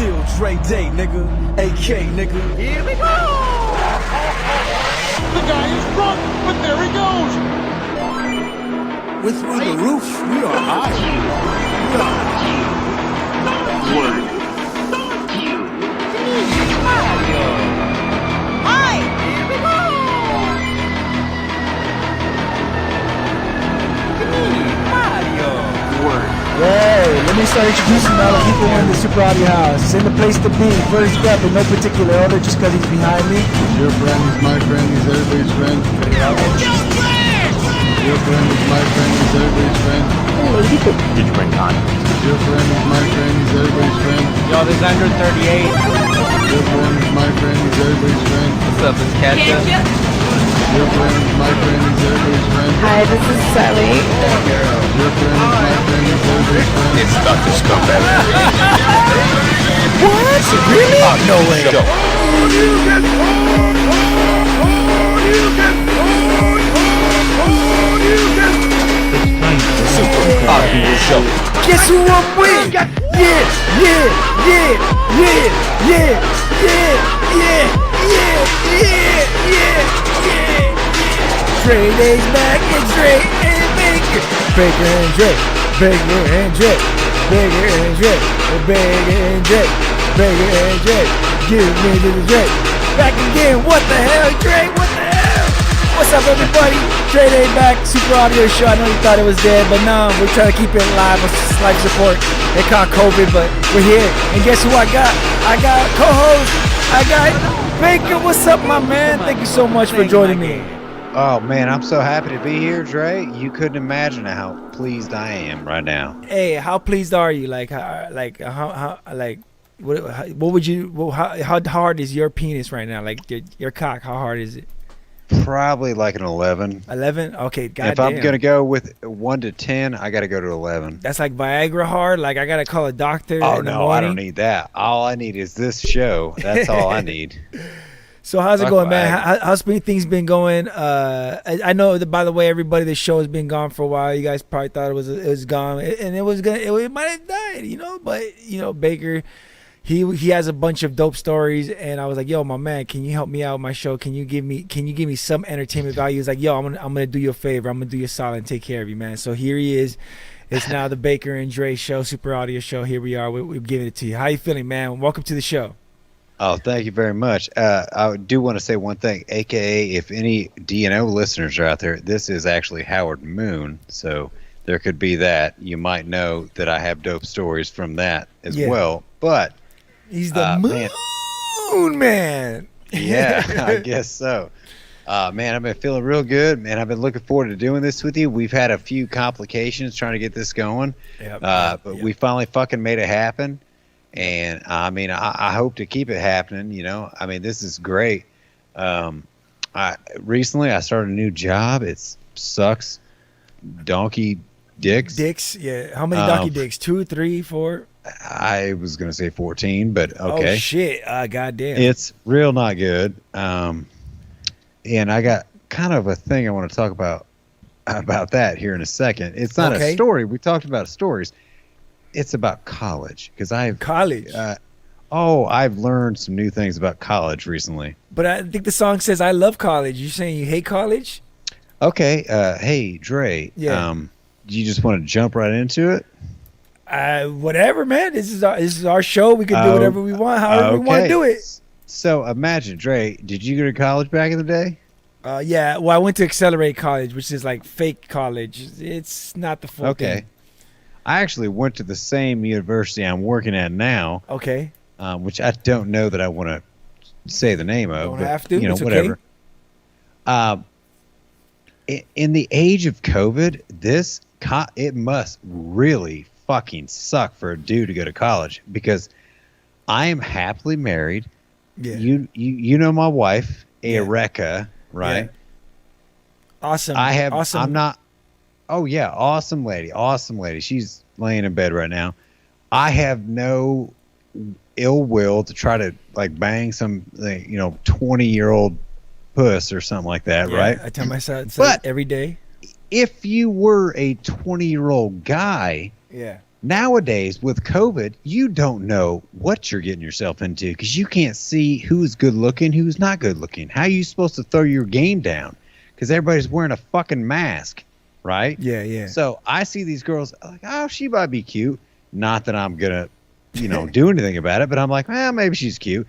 still Dre Day, nigga. AK, nigga. Here we go. The guy is drunk, but there he goes. We're through the roof. We are high. Word. Hi, here we go. Mario. Word. Hey, let me start introducing all the people in the Super Audio House. It's in the place to be. First up, in no particular order, just because he's behind me. Your friend is my friend, he's everybody's friend. Your friend is my friend, he's everybody's friend. Did you bring condoms? Your friend is my friend, he's everybody's friend. Yo, this is Andrew 38. Your friend is my friend, he's everybody's friend. What's up, it's Ketchup? Your friend is my friend, he's everybody's friend. Hi, this is Sally. Your friend is my friend, he's everybody's friend. It's Dr. Scumbag. What? Really? Oh, no way. Show. Guess who I'm with? Yeah. Dre Day's back and Dre and Baker. Baker and Dre. Baker and Dre. Baker and Dre. Baker and Dre. Baker and Dre. Give me to the Dre. Back again. What the hell, Dre? What the hell? What's up, everybody? Dre Day back, Super Audio Show. I know you thought it was dead, but no, we're trying to keep it live with life support. They caught COVID, but we're here. And guess who I got? I got co-host. I got Baker. What's up, my man? Thank you so much for joining me. Oh man, I'm so happy to be here, Dre. You couldn't imagine how pleased I am right now. Hey, how pleased are you? What would you? How hard is your penis right now? Like your cock? How hard is it? Probably like an 11. 11? Okay, goddamn. If I'm gonna go with 1 to 10, I gotta go to 11. That's like Viagra hard. Like I gotta call a doctor. Oh in the no, I don't morning. need that. All I need is this show. That's all I need. So how's it Fuck going, man? Viagra. How's things been going? I know that, by the way, everybody, the show has been gone for a while. You guys probably thought it was gone, and it might have died, But Baker, he has a bunch of dope stories, and I was like, yo, my man, can you help me out with my show? Can you give me some entertainment value? He's like, yo, I'm gonna do you a favor. I'm gonna do you a solid and take care of you, man. So here he is. It's now the Baker and Dre Show, Super Audio Show. Here we are. We're giving it to you. How you feeling, man? Welcome to the show. Oh, thank you very much. I do want to say one thing, aka if any DNO listeners are out there, this is actually Howard Moon, so there could be that. You might know that I have dope stories from that as well, but he's the moon man. Yeah, I guess so. Man, I've been feeling real good, man. I've been looking forward to doing this with you. We've had a few complications trying to get this going, but we finally fucking made it happen. And I mean, I hope to keep it happening. I mean, this is great. Recently I started a new job. It sucks. Donkey dicks. Yeah. How many donkey dicks? 2, 3, 4? I was gonna say 14, but okay. Oh shit! Goddamn. It's real not good. And I got kind of a thing I want to talk about that here in a second. It's not a story. We talked about stories. It's about college because college. I've learned some new things about college recently. But I think the song says "I love college." You saying you hate college? Okay. Hey, Dre. Yeah. Do you just want to jump right into it? Whatever, man. This is our show. We can do whatever we want, however we want to do it. So imagine, Dre. Did you go to college back in the day? Yeah. Well, I went to Accelerate College, which is like fake college. It's not the full thing. I actually went to the same university I'm working at now. Okay. Which I don't know that I want to say the name of. Don't but, have to. It's whatever. Okay. In the age of COVID, it must really fucking suck for a dude to go to college because I am happily married. Yeah. You know my wife, Erica, right? Yeah. Awesome. Awesome. I'm not. Oh yeah, awesome lady. She's laying in bed right now. I have no ill will to try to like bang some 20-year-old puss or something like that, right? I tell myself but every day. If you were a 20-year-old guy, Nowadays, with COVID, you don't know what you're getting yourself into because you can't see who's good looking, who's not good looking. How are you supposed to throw your game down? Because everybody's wearing a fucking mask, right? Yeah. So I see these girls like, oh, she might be cute. Not that I'm gonna, do anything about it, but I'm like, well, maybe she's cute.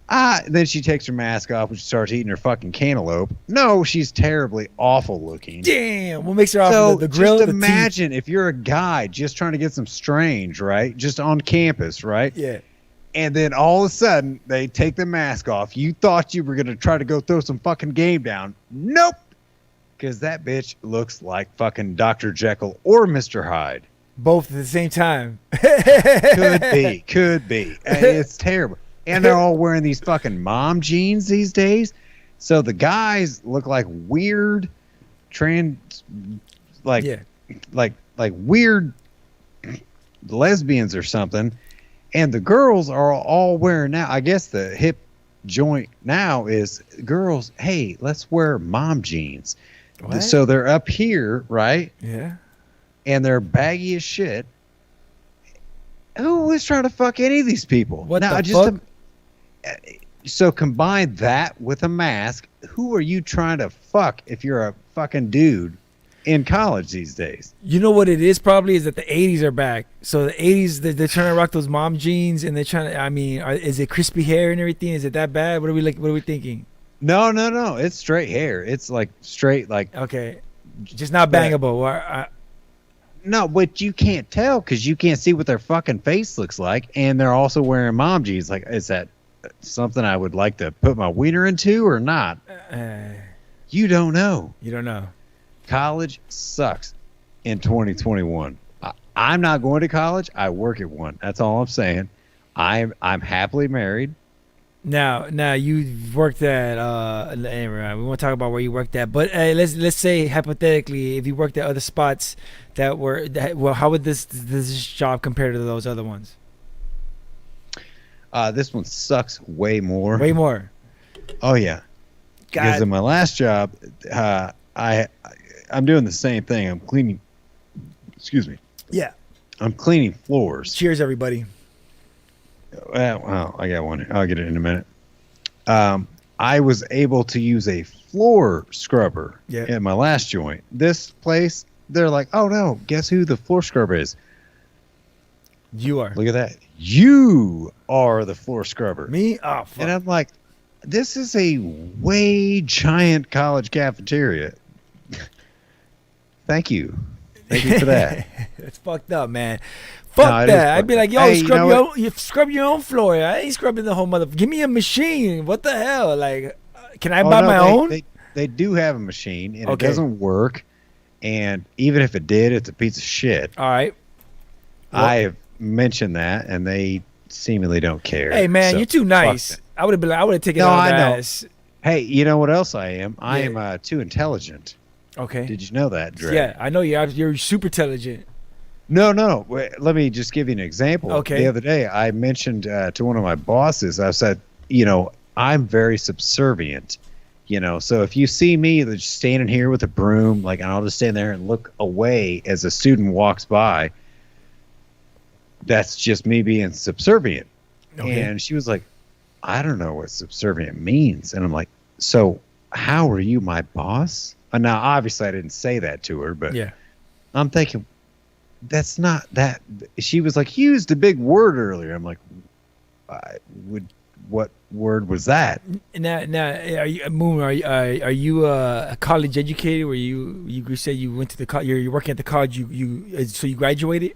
Then she takes her mask off and she starts eating her fucking cantaloupe. No, she's terribly awful looking. Damn, what makes her off So the grill? just the imagine if you're a guy just trying to get some strange, right? Just on campus, right? teeth? Yeah. And then all of a sudden they take the mask off. You thought you were gonna try to go throw some fucking game down. Nope. Because that bitch looks like fucking Dr. Jekyll or Mr. Hyde. Both at the same time. Could be. And it's terrible. And they're all wearing these fucking mom jeans these days. So the guys look like weird like weird lesbians or something. And the girls are all wearing now. I guess the hip joint now is girls, hey, let's wear mom jeans. What? So they're up here, right? Yeah. And they're baggy as shit. Who is trying to fuck any of these people? What now, the fuck? So combine that with a mask. Who are you trying to fuck if you're a fucking dude in college these days? You know what it is probably is that the 80s are back. So the 80s, they're trying to rock those mom jeans and they're trying to, is it crispy hair and everything? Is it that bad? What are we thinking? No. It's straight hair. It's like straight, like. Okay. Just not bangable. No, but you can't tell because you can't see what their fucking face looks like. And they're also wearing mom jeans. Like, is that something I would like to put my wiener into or not? You don't know. You don't know. College sucks in 2021. I'm not going to college. I work at one. That's all I'm saying. I'm happily married. Now you worked at anyway, we won't talk about where you worked at, but let's say hypothetically, if you worked at other spots how would this job compare to those other ones? This one sucks way more. Way more. Oh yeah. Because in my last job, I'm doing the same thing. I'm cleaning. Excuse me. Yeah. I'm cleaning floors. Cheers, everybody. Well, I got one. I'll get it in a minute. I was able to use a floor scrubber in my last joint. This place, they're like, oh no, guess who the floor scrubber is? You are. Look at that. You are the floor scrubber. Me? Oh, fuck. And I'm like, this is a way giant college cafeteria. Thank you. Thank you for that. It's fucked up, man. Fuck that. I'd be like, yo, hey, scrub your own floor. I ain't scrubbing the whole mother. Give me a machine. What the hell? Like, can I buy my own? They do have a machine, and it doesn't work. And even if it did, it's a piece of shit. All right. I have mentioned that, and they seemingly don't care. Hey, man, you're too nice. I would have been like, I would have taken it on the ass. Hey, you know what else I am? I am too intelligent. Okay. Did you know that, Dre? Yeah, I know you're super intelligent. No. Wait, let me just give you an example. Okay. The other day, I mentioned to one of my bosses, I said, I'm very subservient. So if you see me just standing here with a broom, like, and I'll just stand there and look away as a student walks by, that's just me being subservient. Okay. And she was like, I don't know what subservient means. And I'm like, so how are you my boss? And now, obviously, I didn't say that to her, but I'm thinking, that's not that. She was like, you used a big word earlier. I'm like, what word was that? Now, are you, Moon? Are you a college educated? Where you said you went to the college? You're working at the college. So you graduated?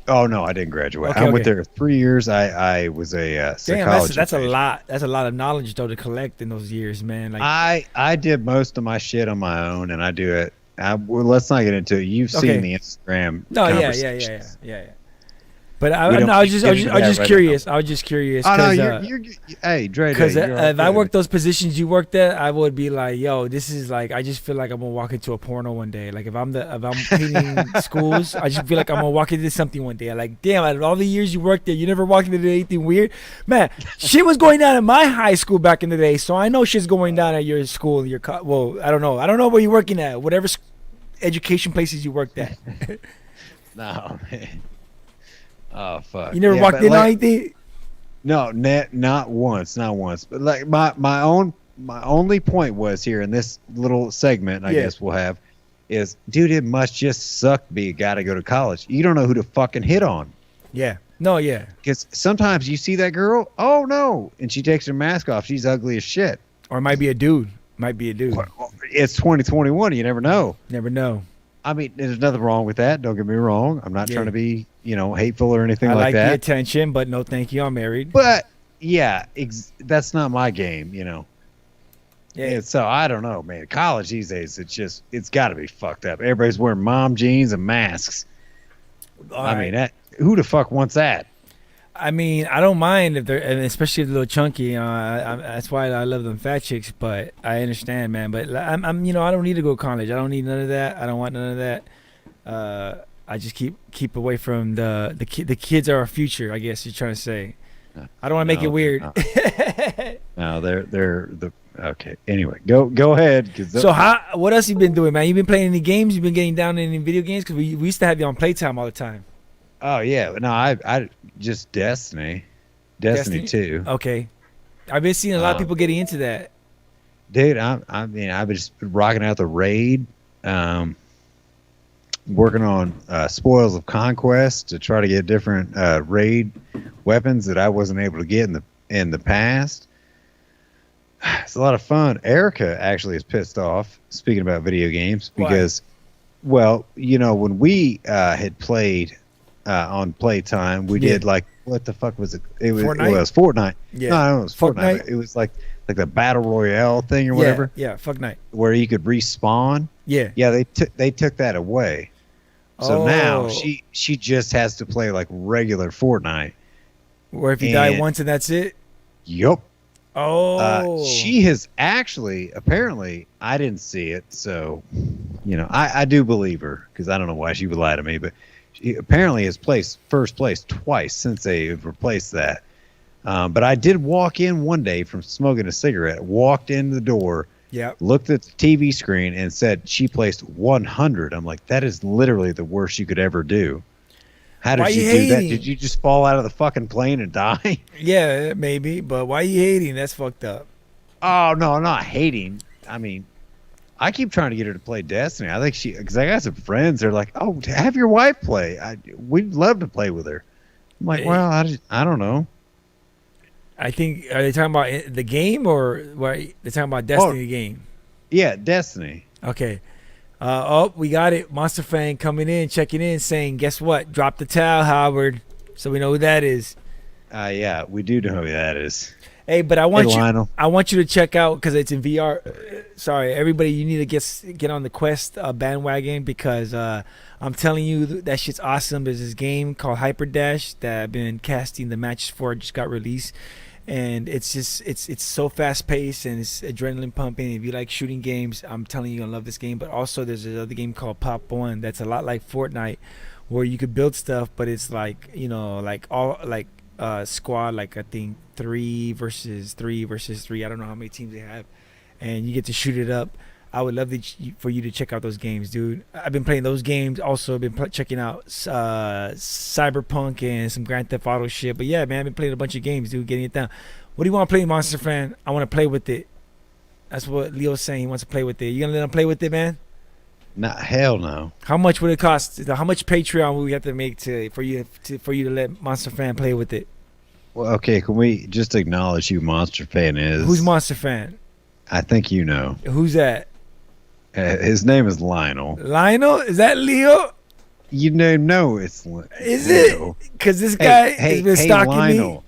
Oh no, I didn't graduate. I went there 3 years. I was a psychologist. That's a lot. That's a lot of knowledge though to collect in those years, man. Like I did most of my shit on my own, and I do it. Let's not get into it. You've seen the Instagram. No, yeah. But I was just curious. I was just curious. Oh no, you're hey, Dre. Because if I worked those positions you worked at, I would be like, yo, this is like, I just feel like I'm gonna walk into a porno one day. Like if I'm cleaning schools, I just feel like I'm gonna walk into something one day. Like, damn, out of all the years you worked there, you never walked into anything weird, man. Shit was going down at my high school back in the day, so I know shit's going down at your school. Well, I don't know where you're working at. Whatever education places you worked at. No, man. Oh fuck! You never Yeah, walked but in on like, anything? No, not once. But like my only point was here in this little segment, I Yeah. guess we'll have, is dude, it must just suck to be a guy to go to college. You don't know who to fucking hit on. Yeah. No, yeah. Because sometimes you see that girl, oh no, and she takes her mask off. She's ugly as shit. Or it might be a dude. Might be a dude. It's 2021. You never know. Never know. I mean, there's nothing wrong with that. Don't get me wrong. I'm not Yeah. trying to be, hateful or anything I like the that. attention, but no thank you. I'm married. But yeah, that's not my game. Yeah. And so I don't know, man. College these days, it's got to be fucked up. Everybody's wearing mom jeans and masks. I mean, who the fuck wants that? I mean, I don't mind if they're, and especially if they're a little chunky. That's why I love them fat chicks. But I understand, man. But I'm, I don't need to go to college. I don't need none of that. I don't want none of that. I just keep away from the kids are our future. I guess you're trying to say. I don't want to make it weird. No, they're the okay. Anyway, go ahead. So what else you been doing, man? You been playing any games? You been getting down in any video games? Because we used to have you on Playtime all the time. Oh yeah, no, I just Destiny 2. Okay, I've been seeing a lot of people getting into that. Dude, I've just been rocking out the raid, working on Spoils of Conquest to try to get different raid weapons that I wasn't able to get in the past. It's a lot of fun. Erica actually is pissed off, speaking about video games, because, well, when we had played on Playtime, we did like, what the fuck was it? It was Fortnite. Yeah. No, it was Fortnite. It was like the Battle Royale thing or whatever. Yeah, fuck night. Where you could respawn. Yeah. Yeah, they took that away. So now she just has to play like regular Fortnite. Where if you die once and that's it? Yup. Oh. She has actually, apparently, I didn't see it, so, I do believe her, because I don't know why she would lie to me, but she apparently has placed first place twice since they've replaced that. But I did walk in one day from smoking a cigarette, walked in the door, looked at the TV screen, and said she placed 100. I'm like, that is literally the worst you could ever do. How did you do that? Did you just fall out of the fucking plane and die? Yeah, maybe. But why are you hating? That's fucked up. Oh, no, I'm not hating. I mean, I keep trying to get her to play Destiny. I think because I got some friends. They're like, oh, have your wife play. We'd love to play with her. I'm like, well, I don't know. I think, are they talking about the game or what? They're talking about Destiny game? Yeah, Destiny. Okay. We got it. Monster Fan coming in, checking in, saying, guess what? Drop the towel, Howard. So we know who that is. Yeah, we do know who that is. Hey, but I want Lionel. I want you to check out, because it's in VR. Sorry, everybody, you need to get on the Quest bandwagon, because I'm telling you that shit's awesome. There's this game called Hyper Dash that I've been casting the matches for. It just got released. And it's just it's so fast paced and it's adrenaline pumping. If you like shooting games, I'm telling you, you're gonna love this game. But also there's another game called Pop One that's a lot like Fortnite, where you could build stuff, but it's like squad, like I think 3 versus 3. I don't know how many teams they have, and you get to shoot it up. I would love for you to check out those games, dude. I've been playing those games. Also, been checking out Cyberpunk and some Grand Theft Auto shit. But yeah, man, I've been playing a bunch of games, dude, getting it down. What do you want to play, Monster Fan? I want to play with it. That's what Leo's saying. He wants to play with it. You gonna let him play with it, man? Nah, hell no. How much would it cost? How much Patreon would we have to make for you to let Monster Fan play with it? Well, okay, can we just acknowledge who Monster Fan is? Who's Monster Fan? I think you know. Who's that? His name is Lionel. Lionel? Is that Leo? You know it's Is Leo. it? Because this guy has been stalking Lionel, me.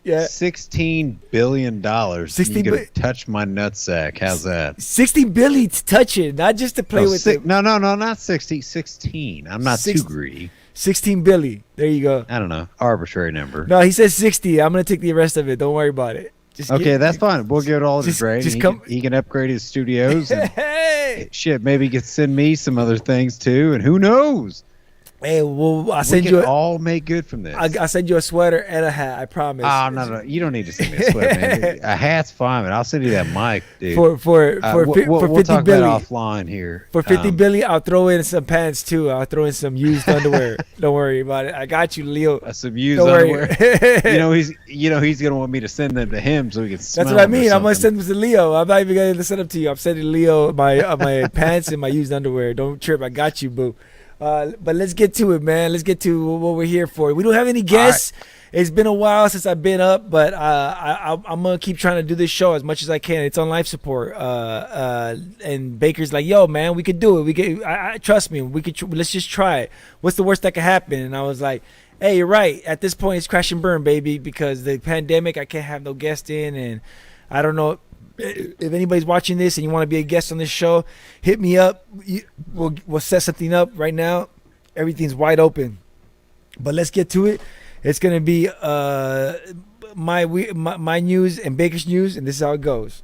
Yeah. $16 billion. You could touch my nutsack. How's that? 60 billion to touch it, not just to play with it. No, not 60. 16. I'm not too greedy. 16 billion. There you go. I don't know. Arbitrary number. No, he says 60. I'm gonna take the rest of it. Don't worry about it. That's fine. We'll give it all to Dre. He can upgrade his studios. And hey, shit, maybe he could send me some other things too. And who knows? Hey, well, I We send can you. all make good from this. I send you a sweater and a hat. I promise. Oh, no. You don't need to send me a sweater, man. A hat's fine, man. I'll send you that mic, dude. For we'll 50 talk Billy. about offline here. For 50 Billy, I'll throw in some pants too. I'll throw in some used underwear. Don't worry about it. I got you, Leo. Some used Don't worry. underwear. he's gonna want me to send them to him so he can smell That's what I them or mean. I'm gonna something. send them to Leo. I'm not even gonna send them to you. I'm sending Leo my pants and my used underwear. Don't trip. I got you, boo. But let's get to it, man. Let's get to what we're here for. We don't have any guests. It's been a while since I've been up, but I'm gonna keep trying to do this show as much as I can. It's on life support. And Baker's like, "Yo, man, we could do it. We could. I trust me. We could. Let's just try it. What's the worst that could happen?" And I was like, "Hey, you're right. At this point, it's crash and burn, baby, because the pandemic. I can't have no guest in, and I don't know." If anybody's watching this and you want to be a guest on this show, hit me up. We'll set something up right now. Everything's wide open. But let's get to it. It's gonna be my news and Baker's news, and this is how it goes.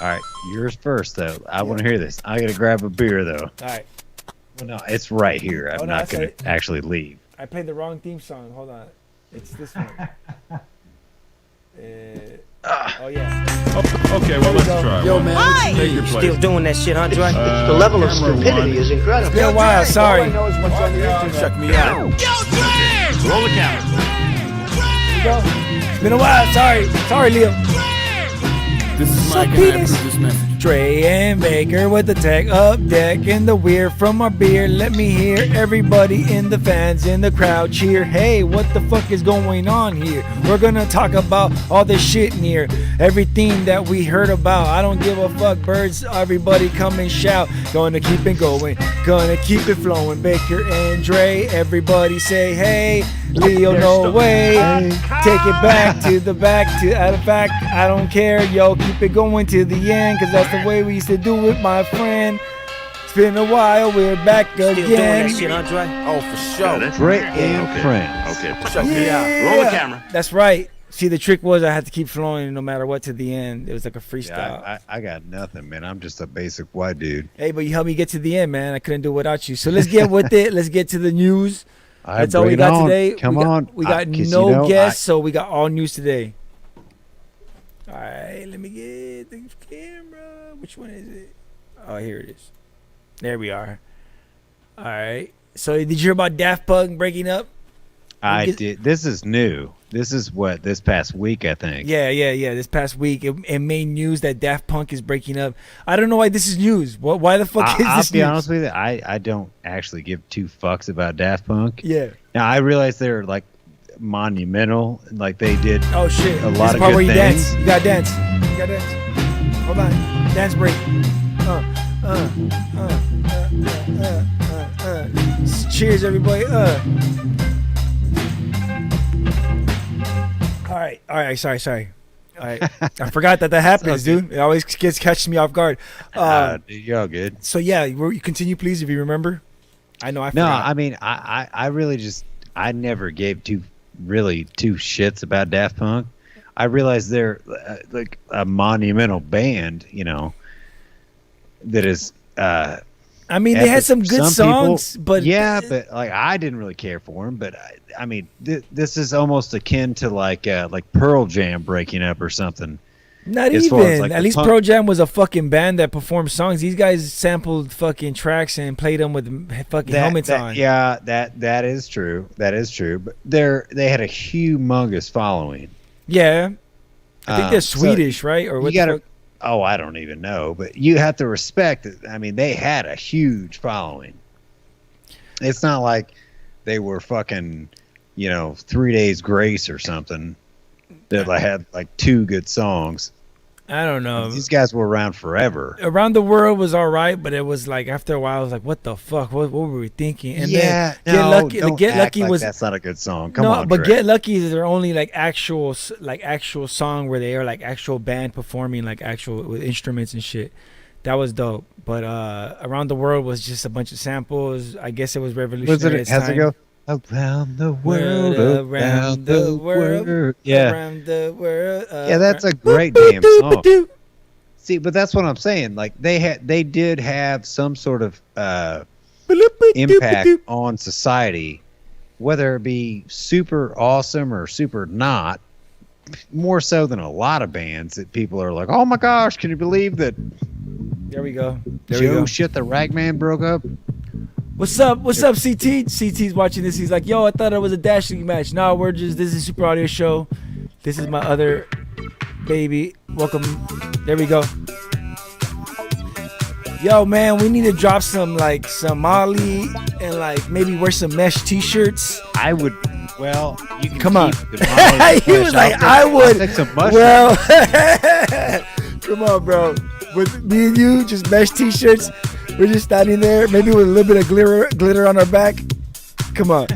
All right, yours first though. I want to hear this. I gotta grab a beer though. All right. Well, no, it's right here. I'm no, not gonna actually leave. I played the wrong theme song. Hold on. It's this one. Oh yeah. Okay, well, let's try. Yo, one. man. Hi! Take your place. Still doing that shit, Andre? The level of Camera stupidity one. is incredible. It's been a while. Sorry. Check me out. Roll the camera. It's been a while. Sorry, Leo. This is Suck Mike, and I penis. approve this message. Dre and Baker with the tech up deck and the weird from our beer. Let me hear everybody in the fans in the crowd cheer. Hey, what the fuck is going on here? We're gonna talk about all this shit in here. Everything that we heard about. I don't give a fuck, birds. Everybody come and shout. Gonna keep it going. Gonna keep it flowing. Baker and Dre. Everybody say hey. Leo, no way. Take it back to the back to out of fact. I don't care, yo. Keep it going to the end, cause that's the way we used to do it, my friend. It's been a while, we're back Still doing again. that shit, Andre? Oh, for sure. Great and friends. Okay. Check me out. Yeah, Roll the camera. That's right. See, the trick was I had to keep flowing no matter what to the end. It was like a Yeah, freestyle. I got nothing, man. I'm just a basic white dude. Hey, but you helped me get to the end, man. I couldn't do it without you. So let's get with it. Let's get to the news. All right, That's all we bring it got on. today. Come we got, on. We got 'cause no you know, guests, so we got all news today. All right, let me get the camera. Which one is it? Oh, here it is. There we are. All right. So did you hear about Daft Punk breaking up? I Get- did. This is new. This is what this past week, I think. Yeah. This past week, it made news that Daft Punk is breaking up. I don't know why this is news. Why the fuck is I'll this be news? honest with you. I don't actually give two fucks about Daft Punk. Yeah. Now I realize they're like monumental, like they did. Oh shit. A lot This of the part good where you things. dance. You gotta dance. You gotta dance. Hold on. Dance break. Cheers, everybody. All right. Sorry. All right. I forgot that happens, dude. It always catches me off guard. You're all good. So yeah, you continue, please, if you remember. I know I No, forgot. I mean, I really just I never gave two shits about Daft Punk. I realize they're like a monumental band, you know, that is. I mean, they had epic some for good songs, people. but yeah, but like I didn't really care for them. But I mean, this is almost akin to like Pearl Jam breaking up or something. not as far as, even. like, At the least punk- Pearl Jam was a fucking band that performed songs. These guys sampled fucking tracks and played them with fucking helmets on. Yeah, that is true. That is true. But they had a humongous following. Yeah. I think they're So Swedish, right? Or what you the gotta. fuck? Oh, I don't even know, but you have to respect it. I mean, they had a huge following. It's not like they were fucking, 3 Days Grace or something that had like two good songs. I don't know. These guys were around forever. Around the World was all right, but it was like after a while, I was like, "What the fuck? What were we thinking?" And then don't Get act Lucky like was that's not a good song. Come no, on, but Trey. Get Lucky is their only actual song where they are like actual band performing like actual with instruments and shit. That was dope. But Around the World was just a bunch of samples. I guess it was revolutionary. Was it? at its How's it time. go? Around the world, around the world, Yeah, around the world. yeah, that's a great damn song. See, but that's what I'm saying. Like they did have some sort of impact on society, whether it be super awesome or super not, more so than a lot of bands that people are like, oh my gosh, can you believe that There we go. There we Joe go. shit the Ragman broke up? What's up? What's up, CT? CT's watching this. He's like, yo, I thought it was a Dash League match. No, this is Super Audio Show. This is my other baby. Welcome. There we go. Yo, man, we need to drop some Molly and like maybe wear some mesh t-shirts. I would. Well, you can Come on. keep the Molly He was flesh. like, I'll take some mushrooms. well, come on, bro. With me and you, just mesh t-shirts. We're just standing there, maybe with a little bit of glitter on our back. Come on.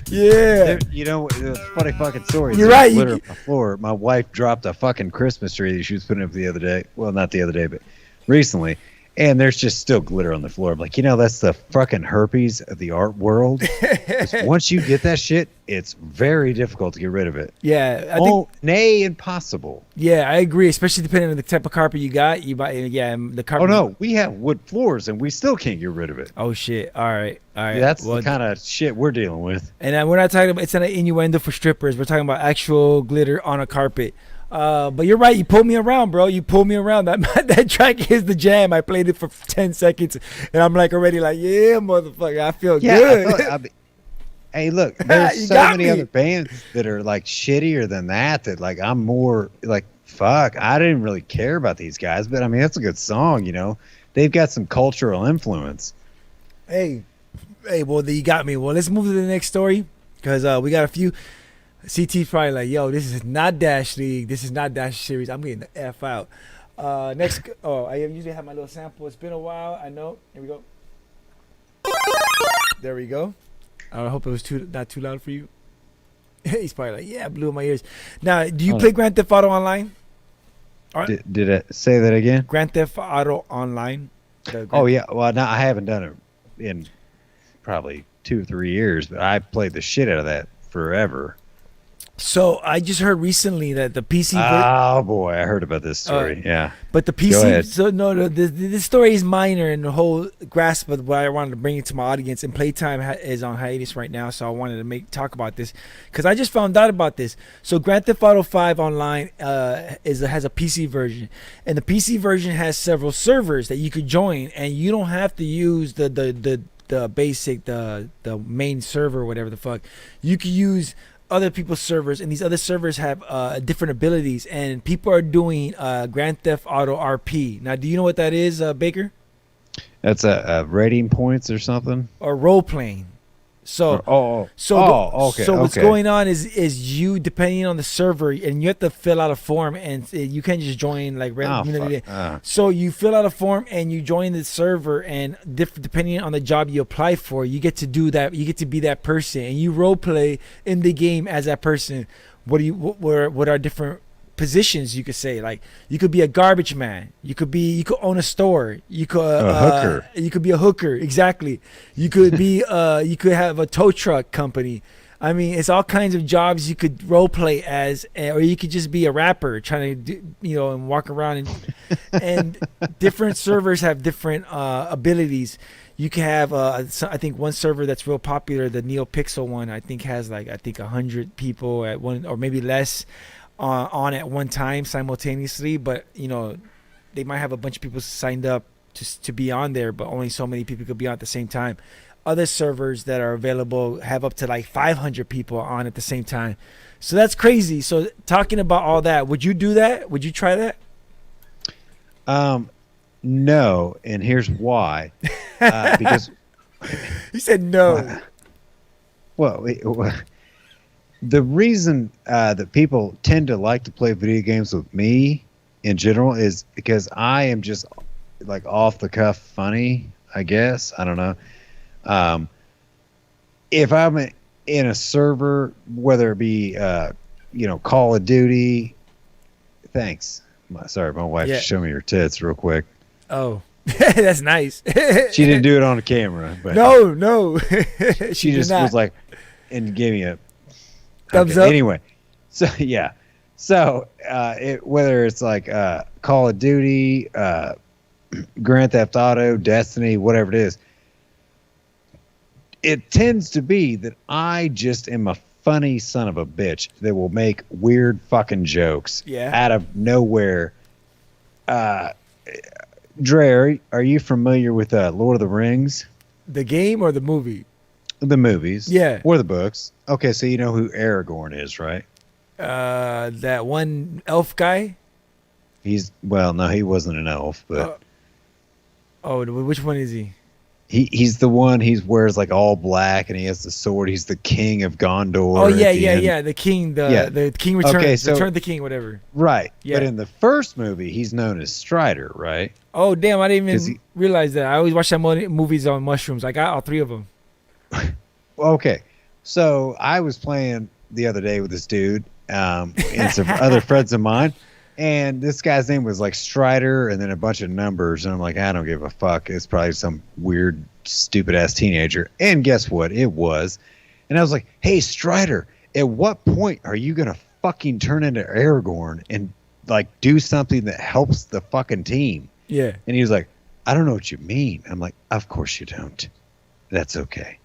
Yeah. You know, it's a funny fucking story. You're There's right. glitter on the floor. My wife dropped a fucking Christmas tree that she was putting up the other day. Well, not the other day, but recently. And there's just still glitter on the floor. I'm like, that's the fucking herpes of the art world. 'Cause once you get that shit, it's very difficult to get rid of it. Yeah, I think. Nay, impossible. Yeah, I agree. Especially depending on the type of carpet you got. You buy, yeah, the carpet. Oh no, we have wood floors and we still can't get rid of it. Oh shit! All right. That's the kind of shit we're dealing with. And we're not talking about it's an innuendo for strippers. We're talking about actual glitter on a carpet. But you're right. You pulled me around, bro. You pulled me around. That track is the jam. I played it for 10 seconds, and I'm like already like, yeah, motherfucker. I feel good. Hey, look, there's You so got many me. other bands that are like shittier than that like I'm more like, fuck, I didn't really care about these guys, but I mean, that's a good song, They've got some cultural influence. Hey, well, you got me. Well, let's move to the next story because we got a few. CT's probably like, yo, this is not Dash League. This is not Dash Series. I'm getting the F out. Next, I usually have my little sample. It's been a while. I know. Here we go. There we go. I hope it was not too loud for you. He's probably like, yeah, blew in my ears. Now, do you play Grand Theft Auto Online? Did I say that again? Grand Theft Auto Online. Oh, yeah. Well, no, I haven't done it in probably 2 or 3 years, but I played the shit out of that forever. So I just heard recently that the PC. Oh boy, I heard about this story. Yeah, but the Go ahead. PC. So no, this story is minor in the whole grasp of what I wanted to bring it to my audience. And Playtime is on hiatus right now, so I wanted to talk about this because I just found out about this. So Grand Theft Auto 5 Online has a PC version, and the PC version has several servers that you could join, and you don't have to use the basic the main server, whatever the fuck. You could use other people's servers, and these other servers have different abilities, and people are doing Grand Theft Auto RP. Now, do you know what that is, Baker? that's a rating points or something. Or role playing. So okay. So what's going on is you, depending on the server, and you have to fill out a form, and you can't just join like randomly. So you fill out a form and you join the server, and depending on the job you apply for, you get to do that. You get to be that person, and you role play in the game as that person. What are different positions you could say? Like you could be a garbage man, you could own a store, you could a hooker, you could be a hooker, exactly. You could be you could have a tow truck company. I mean, it's all kinds of jobs you could role play as, or you could just be a rapper trying to do, and walk around and different servers have different abilities. You can have I think one server that's real popular, the NeoPixel one, I think has 100 people at one, or maybe less, on at one time simultaneously. But they might have a bunch of people signed up to be on there, but only so many people could be on at the same time. Other servers that are available have up to 500 people on at the same time. So that's crazy. So talking about all that, would you do that? Would you try that? No, and here's why. Because he said no. Well, the reason that people tend to like to play video games with me in general is because I am just off the cuff funny, I guess. I don't know. If I'm in a server, whether it be Call of Duty. Thanks. Sorry, my wife just showed me her tits real quick. Oh, that's nice. She didn't do it on the camera, but no. she just was like, and gave me a thumbs up. Anyway, so yeah, so whether it's Call of Duty, Grand Theft Auto, Destiny, whatever it is, it tends to be that I just am a funny son of a bitch that will make weird fucking jokes out of nowhere. Dre, are you familiar with Lord of the Rings? The game or the movie? The movies. Yeah. Or the books. Okay, so you know who Aragorn is, right? That one elf guy? No, he wasn't an elf, but which one is he? He's the one. He wears like all black, and he has the sword. He's the king of Gondor. Oh yeah. The king. The king returns. Okay, so, Return the king, whatever. Right. Yeah. But in the first movie, he's known as Strider, right? Oh damn! I didn't even realize that. I always watch that movies on mushrooms. I got all 3 of them. Okay, so I was playing the other day with this dude and some other friends of mine, and this guy's name was like Strider and then a bunch of numbers, and I'm like, I don't give a fuck. It's probably some weird, stupid ass teenager. And guess what? It was. And I was like, hey, Strider, at what point are you gonna fucking turn into Aragorn and like do something that helps the fucking team? Yeah. And he was like, I don't know what you mean. I'm like, of course you don't. That's okay.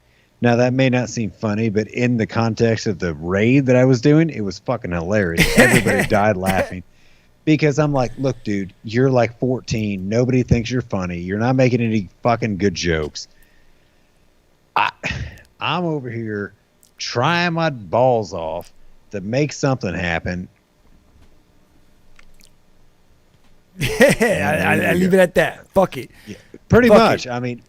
Now, that may not seem funny, but in the context of the raid that I was doing, it was fucking hilarious. Everybody died laughing. Because I'm like, look, dude, you're like 14. Nobody thinks you're funny. You're not making any fucking good jokes. I'm over here trying my balls off to make something happen. I leave it at that. Fuck it. Yeah, pretty Fuck much. it. I mean,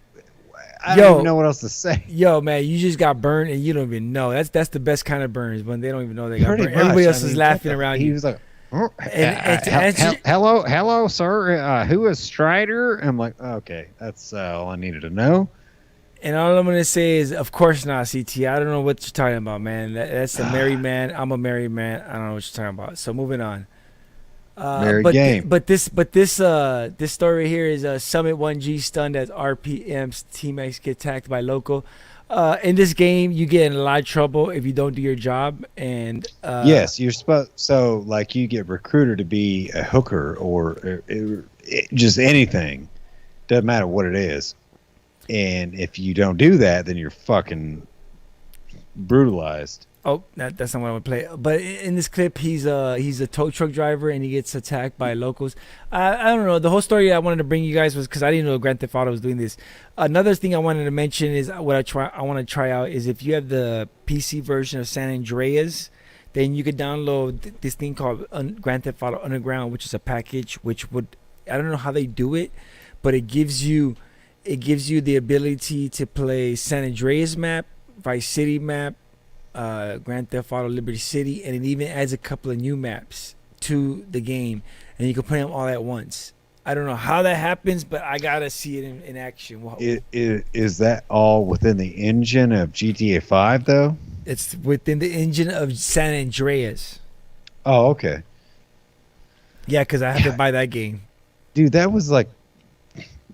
I don't even know what else to say. Yo, man, you just got burned and you don't even know. That's the best kind of burns when they don't even know they got Pretty burned. much. Everybody else is laughing around he you. was like, And hello, sir. Who is Strider? I'm like, okay, that's all I needed to know. And all I'm gonna say is, of course not, CT. I don't know what you're talking about, man. That's a married man. I'm a married man. I don't know what you're talking about. So moving on. Married but game. This story here is Summit 1G stunned as RPM's teammates get attacked by local. In this game, you get in a lot of trouble if you don't do your job. And yes, you're supposed. So, like, you get recruited to be a hooker or just anything. Doesn't matter what it is. And if you don't do that, then you're fucking brutalized. Oh, that's not what I would play. But in this clip, he's a tow truck driver and he gets attacked by locals. I don't know. The whole story I wanted to bring you guys was because I didn't know Grand Theft Auto was doing this. Another thing I wanted to mention is what I want to try out is if you have the PC version of San Andreas, then you could download this thing called Grand Theft Auto Underground, which is a package which would, I don't know how they do it, but it gives you the ability to play San Andreas map, Vice City map, Grand Theft Auto Liberty City, and it even adds a couple of new maps to the game, and you can play them all at once. I don't know how that happens, but I gotta see it in action. Is that all within the engine of GTA 5 though? It's within the engine of San Andreas. Oh, okay. Yeah, because I have to buy that game. Dude, that was like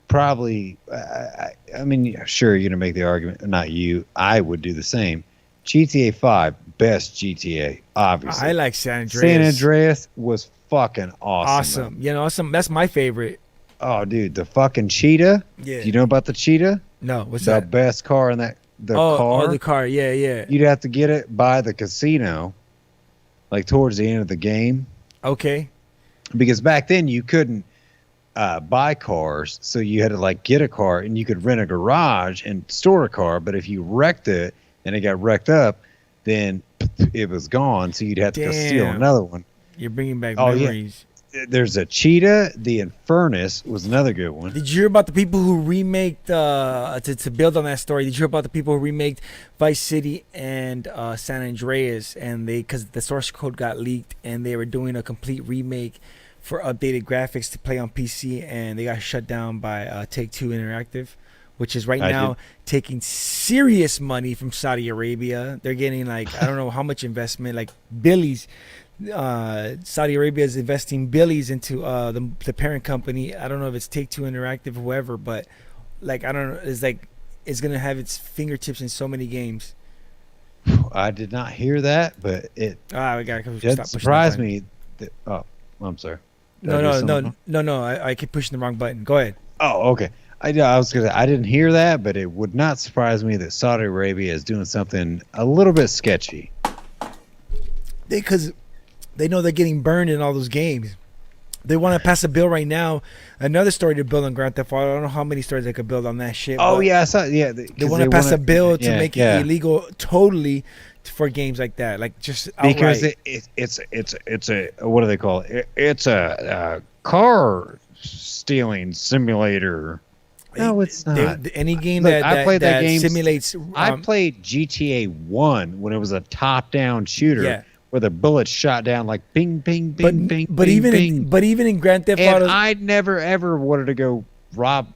probably. I mean, sure, you're gonna make the argument. Not you. I would do the same. GTA 5, best GTA, obviously. I like San Andreas. San Andreas was fucking awesome. Awesome. Awesome. That's my favorite. Oh, dude, the fucking cheetah. Yeah. Do you know about the cheetah? No, what's the that? best car in that. car. Oh, the car. Yeah. You'd have to get it by the casino, like towards the end of the game. Okay. Because back then you couldn't buy cars, so you had to like get a car, and you could rent a garage and store a car. But if you wrecked it and it got wrecked up, then it was gone. So you'd have to go steal another one. You're bringing back memories. Yeah. There's a cheetah. The Infernus was another good one. Did you hear about the people who remade to build on that story? Did you hear about the people who remade Vice City and San Andreas, and because the source code got leaked and they were doing a complete remake for updated graphics to play on PC, and they got shut down by Take-Two Interactive, which is now taking serious money from Saudi Arabia. They're getting like, I don't know how much investment, like billions. Saudi Arabia is investing billions into the parent company. I don't know if it's Take-Two Interactive or whoever, but like, I don't know. It's like it's gonna have its fingertips in so many games. I did not hear that, but it surprised me. I'm sorry. No. I keep pushing the wrong button. Go ahead. Oh, okay. I was gonna. I didn't hear that, but it would not surprise me that Saudi Arabia is doing something a little bit sketchy. Because they know they're getting burned in all those games. They want to pass a bill right now. Another story to build on Grand Theft Auto. I don't know how many stories they could build on that shit. Oh yeah, I saw. Yeah, they want to pass a bill to make yeah. it illegal totally for games like that. Like just because outright. it's a what do they call it? It's a car stealing simulator. No, it's not. Any game Look, that game simulates. I played GTA 1 when it was a top-down shooter. Yeah. Where the bullets shot down like bing, bing, bing, bing, but bing, even bing. even in Grand Theft And Auto, I never ever wanted to go rob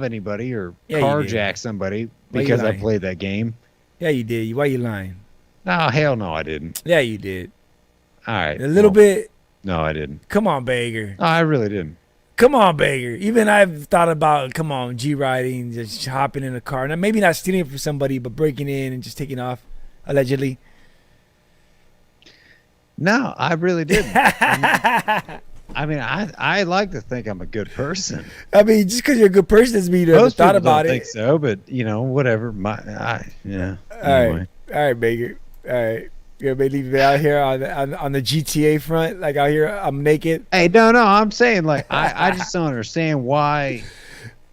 anybody or Yeah, you carjack somebody Why you because I lying? played that game. yeah, you did. Why you lying? No, hell no, I didn't. Yeah, you did. All right, A little well, bit. No, I didn't. Come on, Baker. No, I really didn't. Come on, Baker. Even I've thought about, come on, G-riding, just hopping in a car. Now, maybe not stealing it from somebody, but breaking in and just taking off, allegedly. No, I really didn't. I mean, I like to think I'm a good person. I mean, just because you're a good person doesn't mean you ever Most thought people about don't it. think so, but you know, whatever. Yeah. All right, Baker. All right. You're going to leave me out here on the GTA front, like out here, I'm naked. Hey, no, I'm saying like I just don't understand why.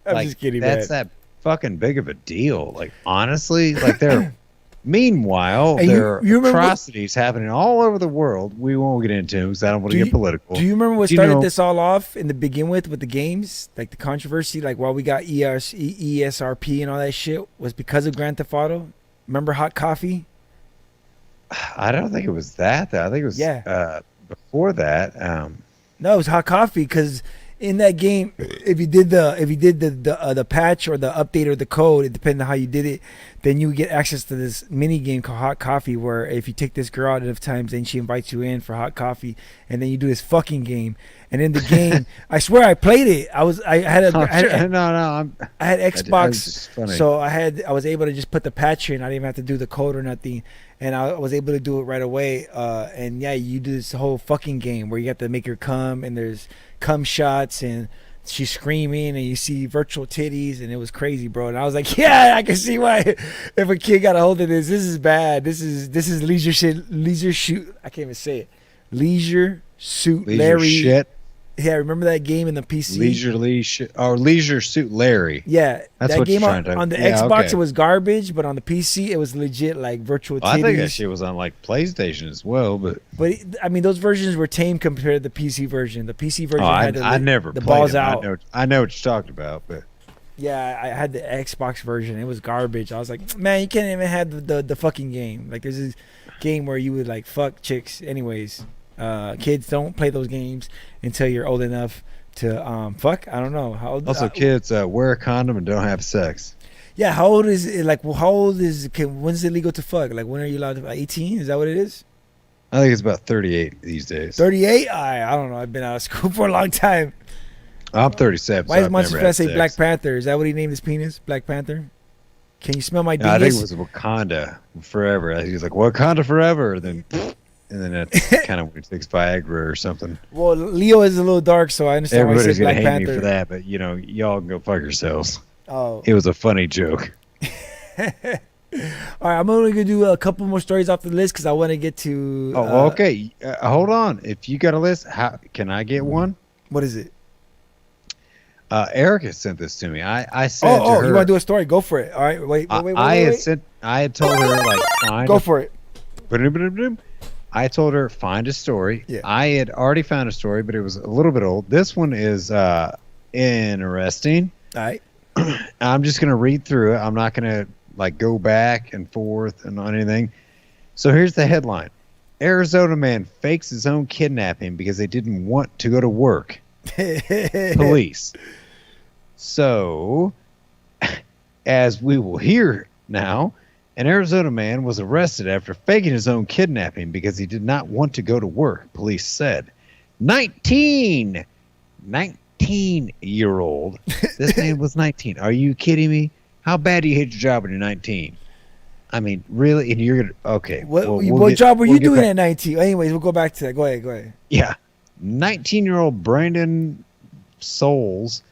I'm like, just kidding, that's man. that fucking big of a deal. Like honestly, like there. Meanwhile, Hey, there are you remember what- atrocities happening all over the world. We won't get into because I don't want to get political. Do you remember what Do you started know- this all off in the begin with the games? Like the controversy, like while we got ESRP and all that shit was because of Grand Theft Auto? Remember Hot Coffee? I don't think it was that. Though. I think it was before that. No, it was Hot Coffee because in that game, if you did the patch or the update or the code, it depended on how you did it, then you would get access to this mini game called Hot Coffee, where if you take this girl out enough times, then she invites you in for hot coffee, and then you do this fucking game. And in the game, I swear I played it. I had Xbox, just funny. so I was able to just put the patch in. I didn't even have to do the code or nothing, and I was able to do it right away. And yeah, you do this whole fucking game where you have to make her come, and there's cum shots, and she's screaming, and you see virtual titties, and it was crazy, bro. And I was like, yeah, I can see why if a kid got a hold of this is bad. This is leisure shoot. I can't even say it. Leisure Suit Larry. Shit. Yeah, remember that game in the PC? Leisure Suit Larry. Yeah, That's that what game you're on trying to- the yeah, Xbox okay. it was garbage, but on the PC it was legit like virtual titties. Well, I think that shit was on like PlayStation as well, but I mean, those versions were tame compared to the PC version. The PC version had I never the played balls them. out. I know what you're talking about, but Yeah, I had the Xbox version. It was garbage. I was like, man, you can't even have the fucking game. Like, there's this game where you would like fuck chicks. Anyways, kids don't play those games until you're old enough to fuck. I don't know how old. also kids wear a condom and don't have sex. Yeah, how old is it? Like, well, how old is? When's it legal to fuck? Like, when are you allowed to? 18? Is that what it is? I think it's about 38 these days. 38? I don't know. I've been out of school for a long time. I'm 37. Why so is I've Monster never had Fest say sex. Black Panther? Is that what he named his penis? Black Panther? Can you smell my No, I think it dingus? was Wakanda forever. He was like Wakanda forever, then and then that's kind of when he takes Viagra or something. Well, Leo is a little dark, so I understand why he Everybody's said gonna Black hate Panther. me for that, but you know, y'all can go fuck yourselves. Oh. It was a funny joke. All right, I'm only gonna do a couple more stories off the list because I want to get to. Oh, okay. Hold on. If you got a list, how can I get one? What is it? Erica sent this to me. I said to her. You want to do a story? Go for it. All right, wait. I had told her like find. Go for it. I told her find a story. Yeah. I had already found a story, but it was a little bit old. This one is interesting. All right. I'm just gonna read through it. I'm not gonna like go back and forth and on anything. So here's the headline: Arizona man fakes his own kidnapping because they didn't want to go to work. Police. So, as we will hear now, an Arizona man was arrested after faking his own kidnapping because he did not want to go to work, police said. 19-year-old. This man was 19. Are you kidding me? How bad do you hate your job when you're 19? I mean, really? And you're going to... Okay. What job were you doing at 19? Anyways, we'll go back to that. Go ahead. Yeah. 19-year-old Brandon Souls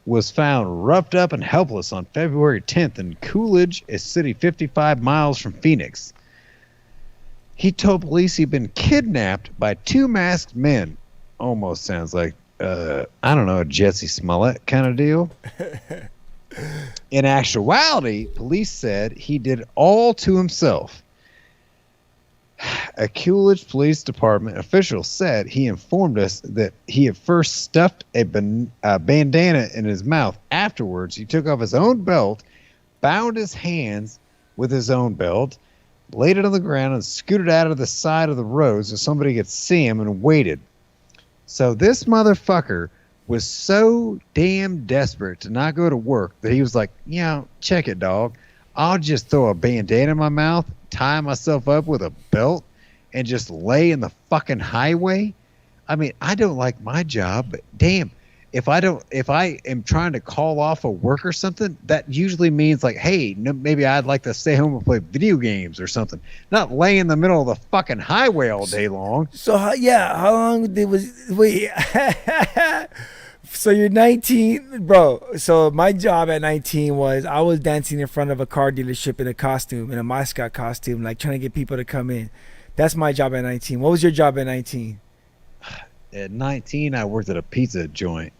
was found roughed up and helpless on February 10th in Coolidge, a city 55 miles from Phoenix. He told police he'd been kidnapped by 2 masked men. Almost sounds like, I don't know, a Jesse Smollett kind of deal. In actuality, police said he did all to himself. A Coolidge Police Department official said he informed us that he had first stuffed a bandana in his mouth. Afterwards, he took off his own belt, bound his hands with his own belt, laid it on the ground, and scooted out of the side of the road so somebody could see him and waited. So this motherfucker was so damn desperate to not go to work that he was like, yeah, check it, dog. I'll just throw a bandana in my mouth, tie myself up with a belt, and just lay in the fucking highway. I mean, I don't like my job, but damn, if I am trying to call off a work or something, that usually means like, hey, maybe I'd like to stay home and play video games or something. Not lay in the middle of the fucking highway all day long. So how long wait? So you're 19, bro. So my job at 19 was I was dancing in front of a car dealership in a costume, in a mascot costume, like trying to get people to come in. That's my job at 19. What was your job at 19? At 19, I worked at a pizza joint.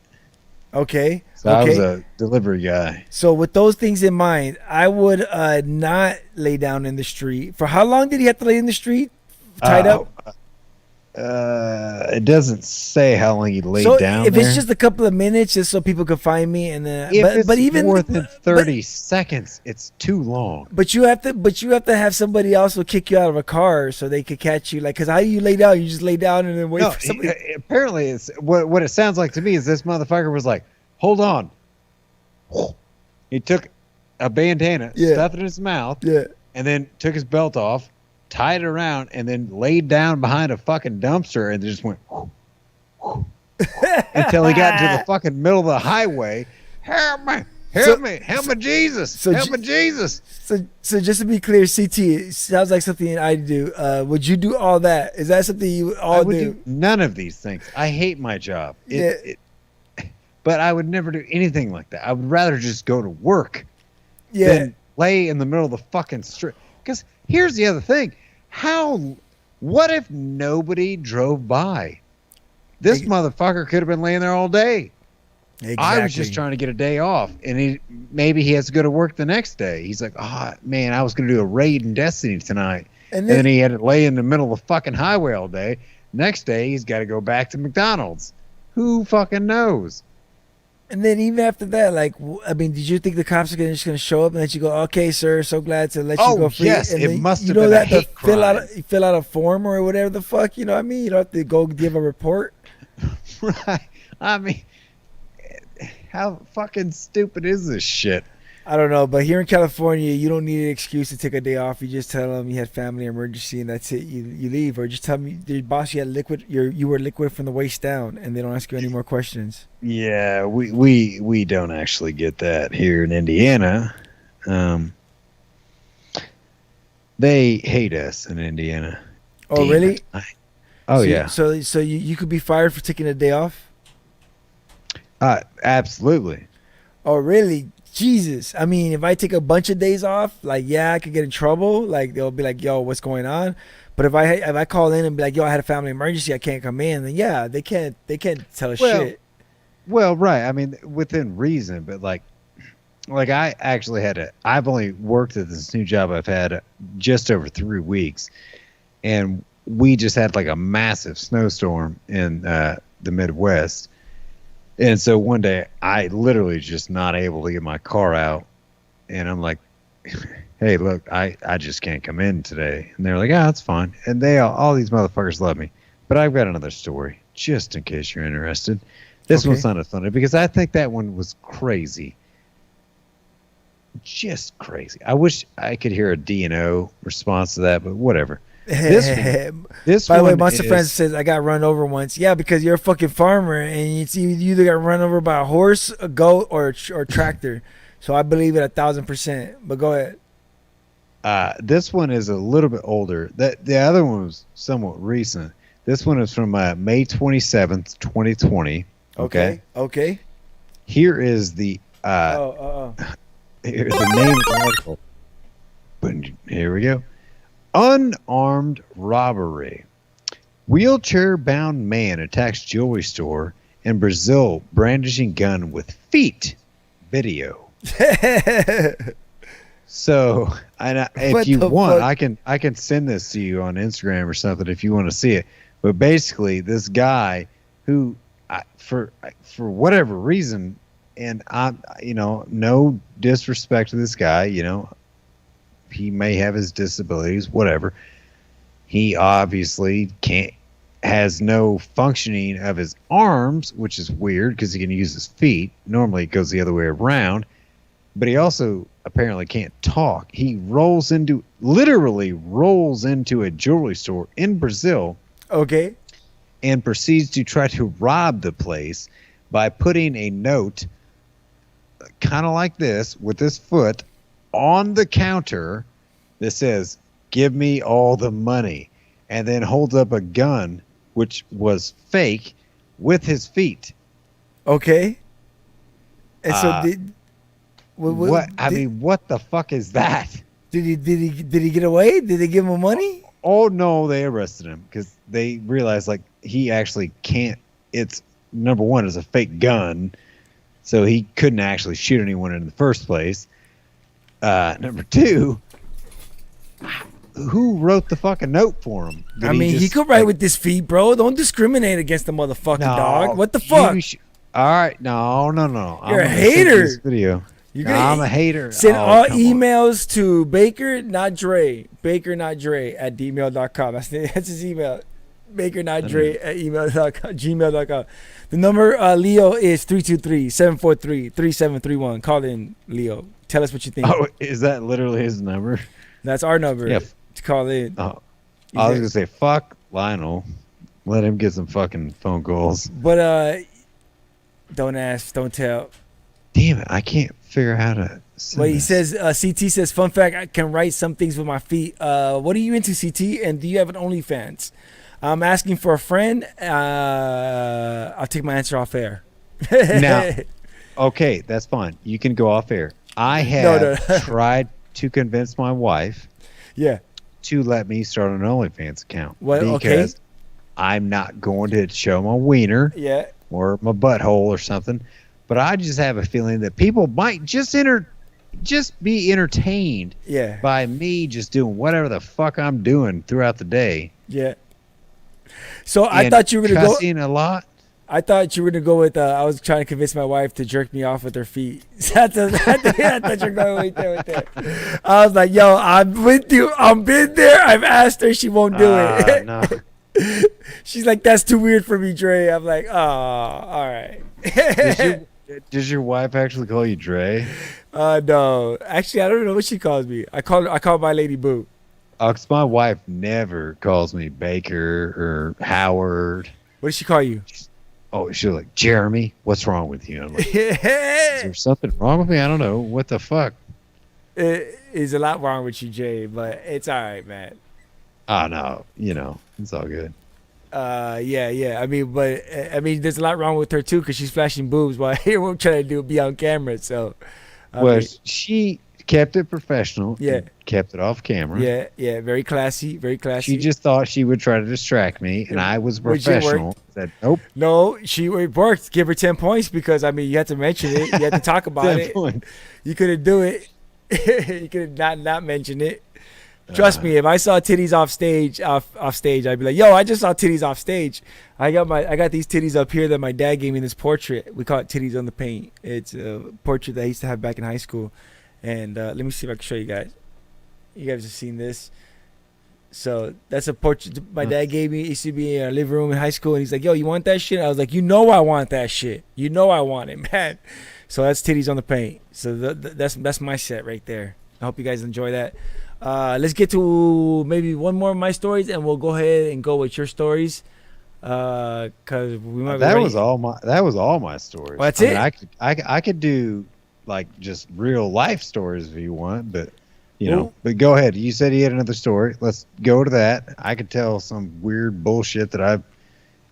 Okay. So I was a delivery guy. So with those things in mind, I would not lay down in the street. For how long did he have to lay in the street? Tied up? It doesn't say how long he laid down if there. it's just a couple of minutes, just so people could find me, and then but even more than 30 seconds, it's too long. But you have to have somebody else will kick you out of a car so they could catch you. Like, because how do you lay down? You just lay down and then wait for somebody. Apparently, it's what it sounds like to me is this motherfucker was like, hold on. He took a bandana, stuffed it in his mouth, and then took his belt off, tied it around, and then laid down behind a fucking dumpster and just went until he got into the fucking middle of the highway. Help me, help me, Jesus, help me, Jesus. So just to be clear, CT, it sounds like something I do. Would you do all that? Is that something you all do? None of these things. I hate my job. But I would never do anything like that. I would rather just go to work than lay in the middle of the fucking street. Because here's the other thing. What if nobody drove by? This motherfucker could have been laying there all day. Exactly. I was just trying to get a day off, and maybe he has to go to work the next day. He's like, oh, man, I was going to do a raid in Destiny tonight. And then he had to lay in the middle of the fucking highway all day. Next day, he's got to go back to McDonald's. Who fucking knows? And then even after that, like, I mean, did you think the cops are just going to show up and let you go, okay, sir, so glad to let you go free? Yes, and it then, must have been a hate crime. Fill out a form or whatever the fuck, you know what I mean? You don't have to go give a report. Right. I mean, how fucking stupid is this shit? I don't know, but here in California, you don't need an excuse to take a day off. You just tell them you had family emergency and that's it. You leave, or just tell them your boss you had liquid. You were liquid from the waist down, and they don't ask you any more questions. Yeah, we don't actually get that here in Indiana. They hate us in Indiana. Oh, Damn really? Yeah. So you could be fired for taking a day off? Absolutely. Oh, really? Jesus. I mean, if I take a bunch of days off, like, yeah, I could get in trouble. Like, they'll be like, yo, what's going on? But if I call in and be like, yo, I had a family emergency, I can't come in, then yeah, they can't tell us shit. Well, right. I mean, within reason, but like I actually I've only worked at this new job I've had just over 3 weeks, and we just had like a massive snowstorm in the Midwest. And so one day I literally just not able to get my car out, and I'm like, hey, look, I just can't come in today. And they're like, that's fine. And all these motherfuckers love me. But I've got another story just in case you're interested. This one's not as funny because I think that one was crazy. Just crazy. I wish I could hear a D&O response to that, but whatever. This By the way, Monster Friends says I got run over once. Yeah, because you're a fucking farmer and you either got run over by a horse, a goat, or a tractor. So I believe it 1,000%. But go ahead. This one is a little bit older. The other one was somewhat recent. This one is from May 27th, 2020. Okay. Here is the here's the name of the article. But here we go. Unarmed robbery. Wheelchair-bound man attacks jewelry store in Brazil, brandishing gun with feet. Video. So, if you want, I can send this to you on Instagram or something if you want to see it. But basically, this guy who, for whatever reason, and no disrespect to this guy, he may have his disabilities, whatever. He obviously has no functioning of his arms, which is weird because he can use his feet. Normally, it goes the other way around. But he also apparently can't talk. He literally rolls into a jewelry store in Brazil. Okay. And proceeds to try to rob the place by putting a note kind of like this with his foot on the counter that says, "Give me all the money," and then holds up a gun, which was fake, with his feet. Okay. And so what the fuck is that? Did he get away? Did they give him money? Oh no, they arrested him because they realized like he actually can't. It's number one, it's a fake gun, so he couldn't actually shoot anyone in the first place. Number two, who wrote the fucking note for him? He could write with his feet, bro. Don't discriminate against the motherfucking dog. What the fuck? All right, no. You're a hater. This video. I'm a hater. Send all emails to Baker Not Dre. Baker Not Dre at gmail.com. That's his email. Baker Not Dre at gmail.com. The number, Leo, is 323-743-3731. Call in, Leo. Tell us what you think. Oh, is that literally his number? That's our number. Yeah. To call in. Oh, I was gonna say fuck Lionel. Let him get some fucking phone calls. But don't ask, don't tell. Damn it, I can't figure out how to. He says, CT says, fun fact, I can write some things with my feet. What are you into, CT? And do you have an OnlyFans? I'm asking for a friend. I'll take my answer off air. Now, okay, that's fine. You can go off air. I have tried to convince my wife to let me start an OnlyFans account. Because I'm not going to show my wiener or my butthole or something. But I just have a feeling that people might just be entertained by me just doing whatever the fuck I'm doing throughout the day. Yeah. So I thought you were going to go cussing a lot. I thought you were going to go with I was trying to convince my wife to jerk me off with her feet. I thought you were going right there. I was like, yo, I'm with you. I've been there. I've asked her. She won't do it. No. She's like, that's too weird for me, Dre. I'm like, oh, all right. Does your wife actually call you Dre? No. Actually, I don't know what she calls me. I call my lady Boo. Cause my wife never calls me Baker or Howard. What does she call you? Oh, she's like, Jeremy, what's wrong with you? I'm like, is there something wrong with me? I don't know. What the fuck? It is a lot wrong with you, Jay, but it's all right, man. Oh, no. It's all good. Yeah. I mean, there's a lot wrong with her, too, because she's flashing boobs while here we're trying to be on camera, so. She kept it professional. Yeah. Kept it off camera. Yeah. Very classy. She just thought she would try to distract me, and I was professional. Said, nope. No, it worked. Give her 10 points because, you had to mention it. You had to talk about it. Points. You couldn't do it. You could not mention it. Trust me, if I saw titties off stage, I'd be like, "Yo, I just saw titties off stage. I got these titties up here that my dad gave me this portrait. We call it Titties on the Paint. It's a portrait that I used to have back in high school. And let me see if I can show you guys. You guys have seen this. So that's a portrait my dad gave me. It used to be in our living room in high school, and he's like, "Yo, you want that shit?" I was like, "You know I want that shit. You know I want it, man." So that's Titties on the Paint. So that's my set right there. I hope you guys enjoy that. Let's get to maybe one more of my stories, and we'll go ahead and go with your stories. Cause we might. That was all my stories. Well, that's it. I could do like just real life stories if you want, but But go ahead. You said you had another story. Let's go to that. I could tell some weird bullshit that I've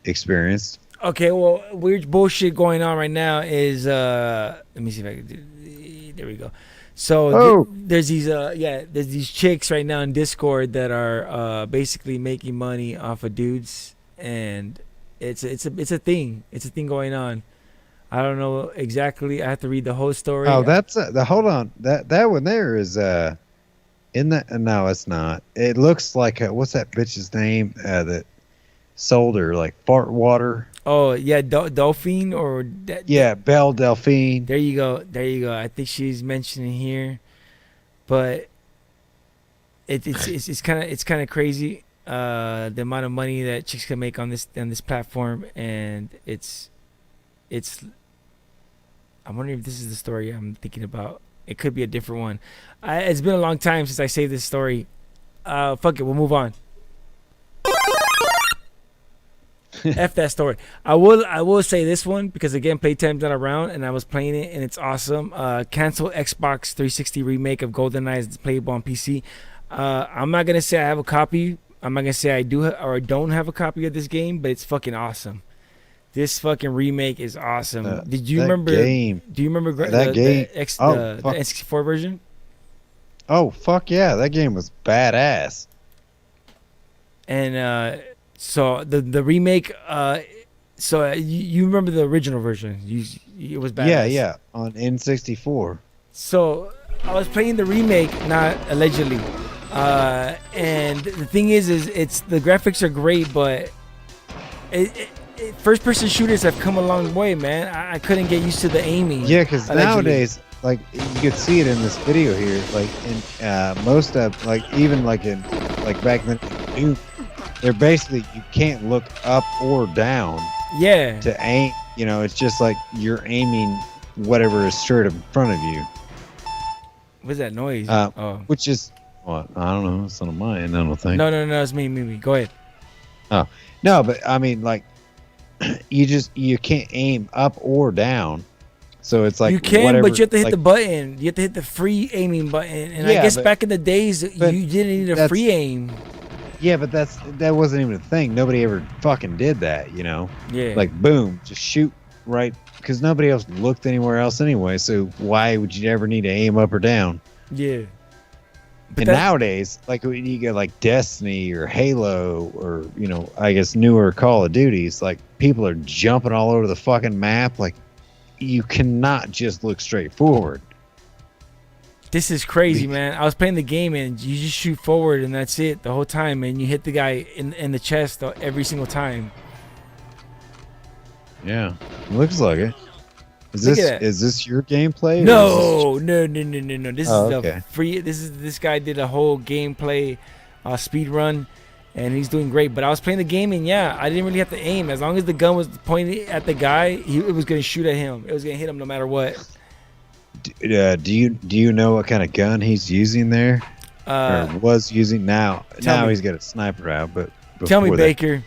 experienced. Okay, well, weird bullshit going on right now is let me see if I can do. There we go. So there's these chicks right now in Discord that are basically making money off of dudes, and it's a thing. It's a thing going on. I don't know exactly. I have to read the whole story. Oh, that's hold on. That one there is in that. No, it's not. It looks like what's that bitch's name that sold her like fart water. Oh yeah, Dolphine or yeah, Belle Delphine. There you go. I think she's mentioning here, but it's kind of crazy the amount of money that chicks can make on this platform, and it's. I'm wondering if this is the story I'm thinking about. It could be a different one. It's been a long time since I saved this story. Fuck it, we'll move on. F that story. I will say this one because again, playtime's not around, and I was playing it and it's awesome. Cancel Xbox 360 remake of GoldenEye is playable on PC. I'm not gonna say I have a copy. I'm not gonna say I do or don't have a copy of this game, but it's fucking awesome. This fucking remake is awesome. Did you remember? Game. Do you remember that game? The N64 version? Oh fuck yeah, that game was badass. And so the remake. So you remember the original version? It was badass. Yeah, on N64. So I was playing the remake, not allegedly. And the thing is it's the graphics are great, but first-person shooters have come a long way, man. I couldn't get used to the aiming. Yeah, because nowadays, like you could see it in this video here, like in most of, like even like in, like back then, they're basically you can't look up or down. Yeah. To aim, it's just like you're aiming whatever is straight in front of you. What's that noise? Which is, well, I don't know. It's not on my end, I don't think. No, it's me. Go ahead. Oh no, but I mean, like. You can't aim up or down, so it's like you can, whatever, but you have to hit like, the button. You have to hit the free aiming button, and I guess back in the days you didn't need a free aim. Yeah, but that wasn't even a thing. Nobody ever fucking did that, Yeah. Like boom, just shoot right, because nobody else looked anywhere else anyway. So why would you ever need to aim up or down? Yeah. But nowadays, like when you get like Destiny or Halo or I guess newer Call of Duties, like people are jumping all over the fucking map. Like you cannot just look straight forward. This is crazy, man. I was playing the game and you just shoot forward and that's it the whole time, and you hit the guy in the chest every single time. Yeah, looks like it. Is this your gameplay? No. This is free. This guy did a whole gameplay speed run, and he's doing great. But I was playing the game, and I didn't really have to aim. As long as the gun was pointed at the guy, it was going to shoot at him. It was going to hit him no matter what. Do you know what kind of gun he's using there? Or was using now? Now he's got a sniper out, but tell me, Baker.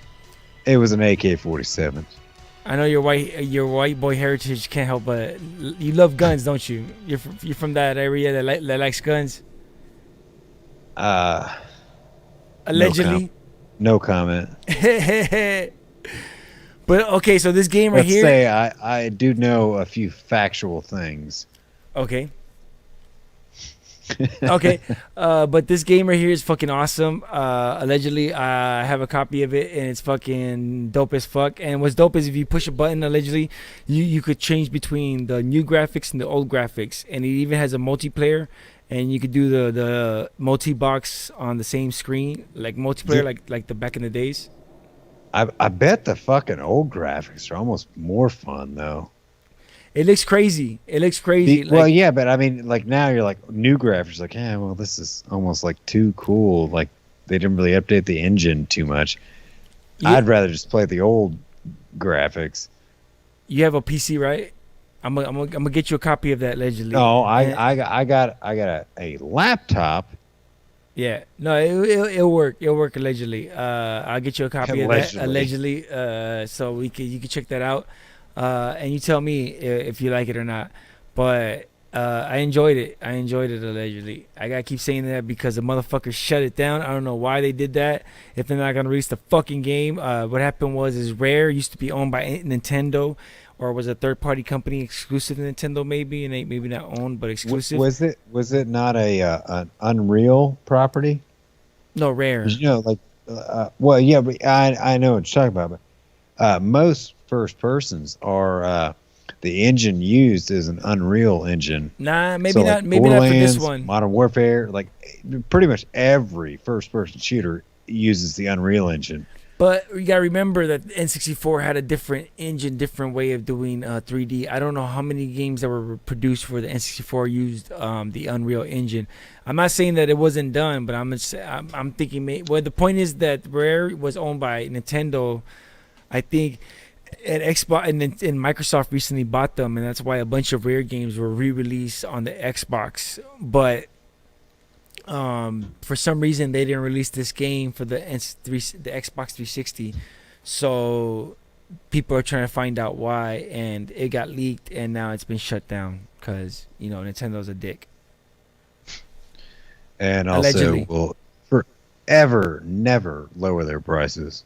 It was an AK-47. I know your white boy heritage can't help, but you love guns, don't you? You're from that area that likes guns. Allegedly. No comment. But okay, so this game right here. Let's say I do know a few factual things. Okay. Okay, but this game right here is fucking awesome. Allegedly, I have a copy of it, and it's fucking dope as fuck. And what's dope is if you push a button, allegedly, you could change between the new graphics and the old graphics, and it even has a multiplayer, and you could do the multi-box on the same screen, like multiplayer, like the back in the days. I bet the fucking old graphics are almost more fun though. It looks crazy. Well, yeah, but I mean, like now you're like new graphics, like, yeah, well, this is almost like too cool. Like they didn't really update the engine too much. Yeah. I'd rather just play the old graphics. You have a PC, right? I'm gonna get you a copy of that allegedly. No, I got a laptop. Yeah, no, it'll work. It'll work allegedly. I'll get you a copy of that allegedly. So you can check that out. And you tell me if you like it or not. But I enjoyed it. Allegedly. I gotta keep saying that because the motherfuckers shut it down. I don't know why they did that. If they're not gonna release the fucking game, what happened is Rare used to be owned by Nintendo, or was a third-party company exclusive to Nintendo, maybe, and maybe not owned but exclusive. Was it not an Unreal property? No, Rare. You know, like, well, yeah, but I know what you're talking about, but most first persons are the engine used is an Unreal engine. Nah, maybe So, not. like, Maybe not for this Borderlands, one. Modern Warfare, like pretty much every first person shooter uses the Unreal engine. But you gotta remember that N64 had a different engine, different way of doing 3D. I don't know how many games that were produced for the N64 used the Unreal engine. I'm not saying that it wasn't done, but I'm thinking. Well, the point is that Rare was owned by Nintendo. I think at Xbox and Microsoft recently bought them, and that's why a bunch of Rare games were re-released on the Xbox. But for some reason they didn't release this game for the Xbox 360, so people are trying to find out why, and it got leaked and now it's been shut down because Nintendo's a dick. And also Allegedly. will forever never lower their prices.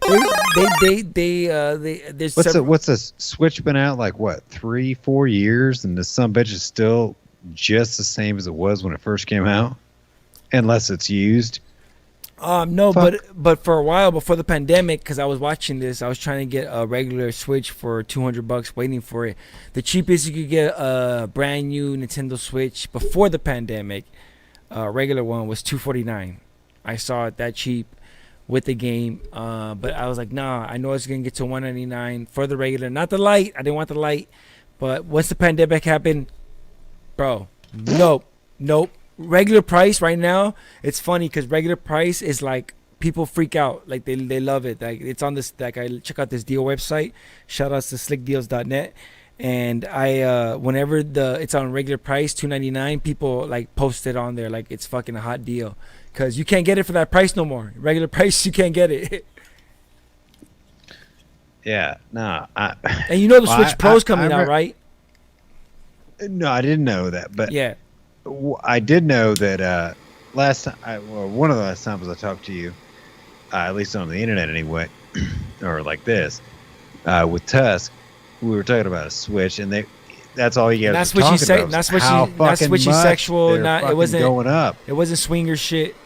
There's What's the Switch been out like 3-4 years, and the sumbitch is still just the same as it was when it first came out, unless it's used. No, Fuck. but for a while before the pandemic, because I was watching this, I was trying to get a regular Switch for $200, waiting for it. The cheapest you could get a brand new Nintendo Switch before the pandemic, regular one, was $249. I saw it that cheap with the game, but I was like, nah, I know it's gonna get to $199 for the regular, not the light. I didn't want the light, but once the pandemic happened, bro, nope. Regular price right now, it's funny because regular price is like people freak out, like they love it. Like it's on this, like I check out this deal website. Shout outs to slickdeals.net, and I whenever it's on regular price $299, people like post it on there like it's fucking a hot deal because you can't get it for that price no more. Regular price, you can't get it. Yeah, no. And you know the Switch Pro's coming out, right? No, I didn't know that, but Yeah. I did know that last time, one of the last times I talked to you, at least on the internet anyway, or like this, with Tusk, we were talking about a Switch, and that's all you guys were talking about. Not switchy sexual. Not it wasn't going up. It wasn't swinger shit.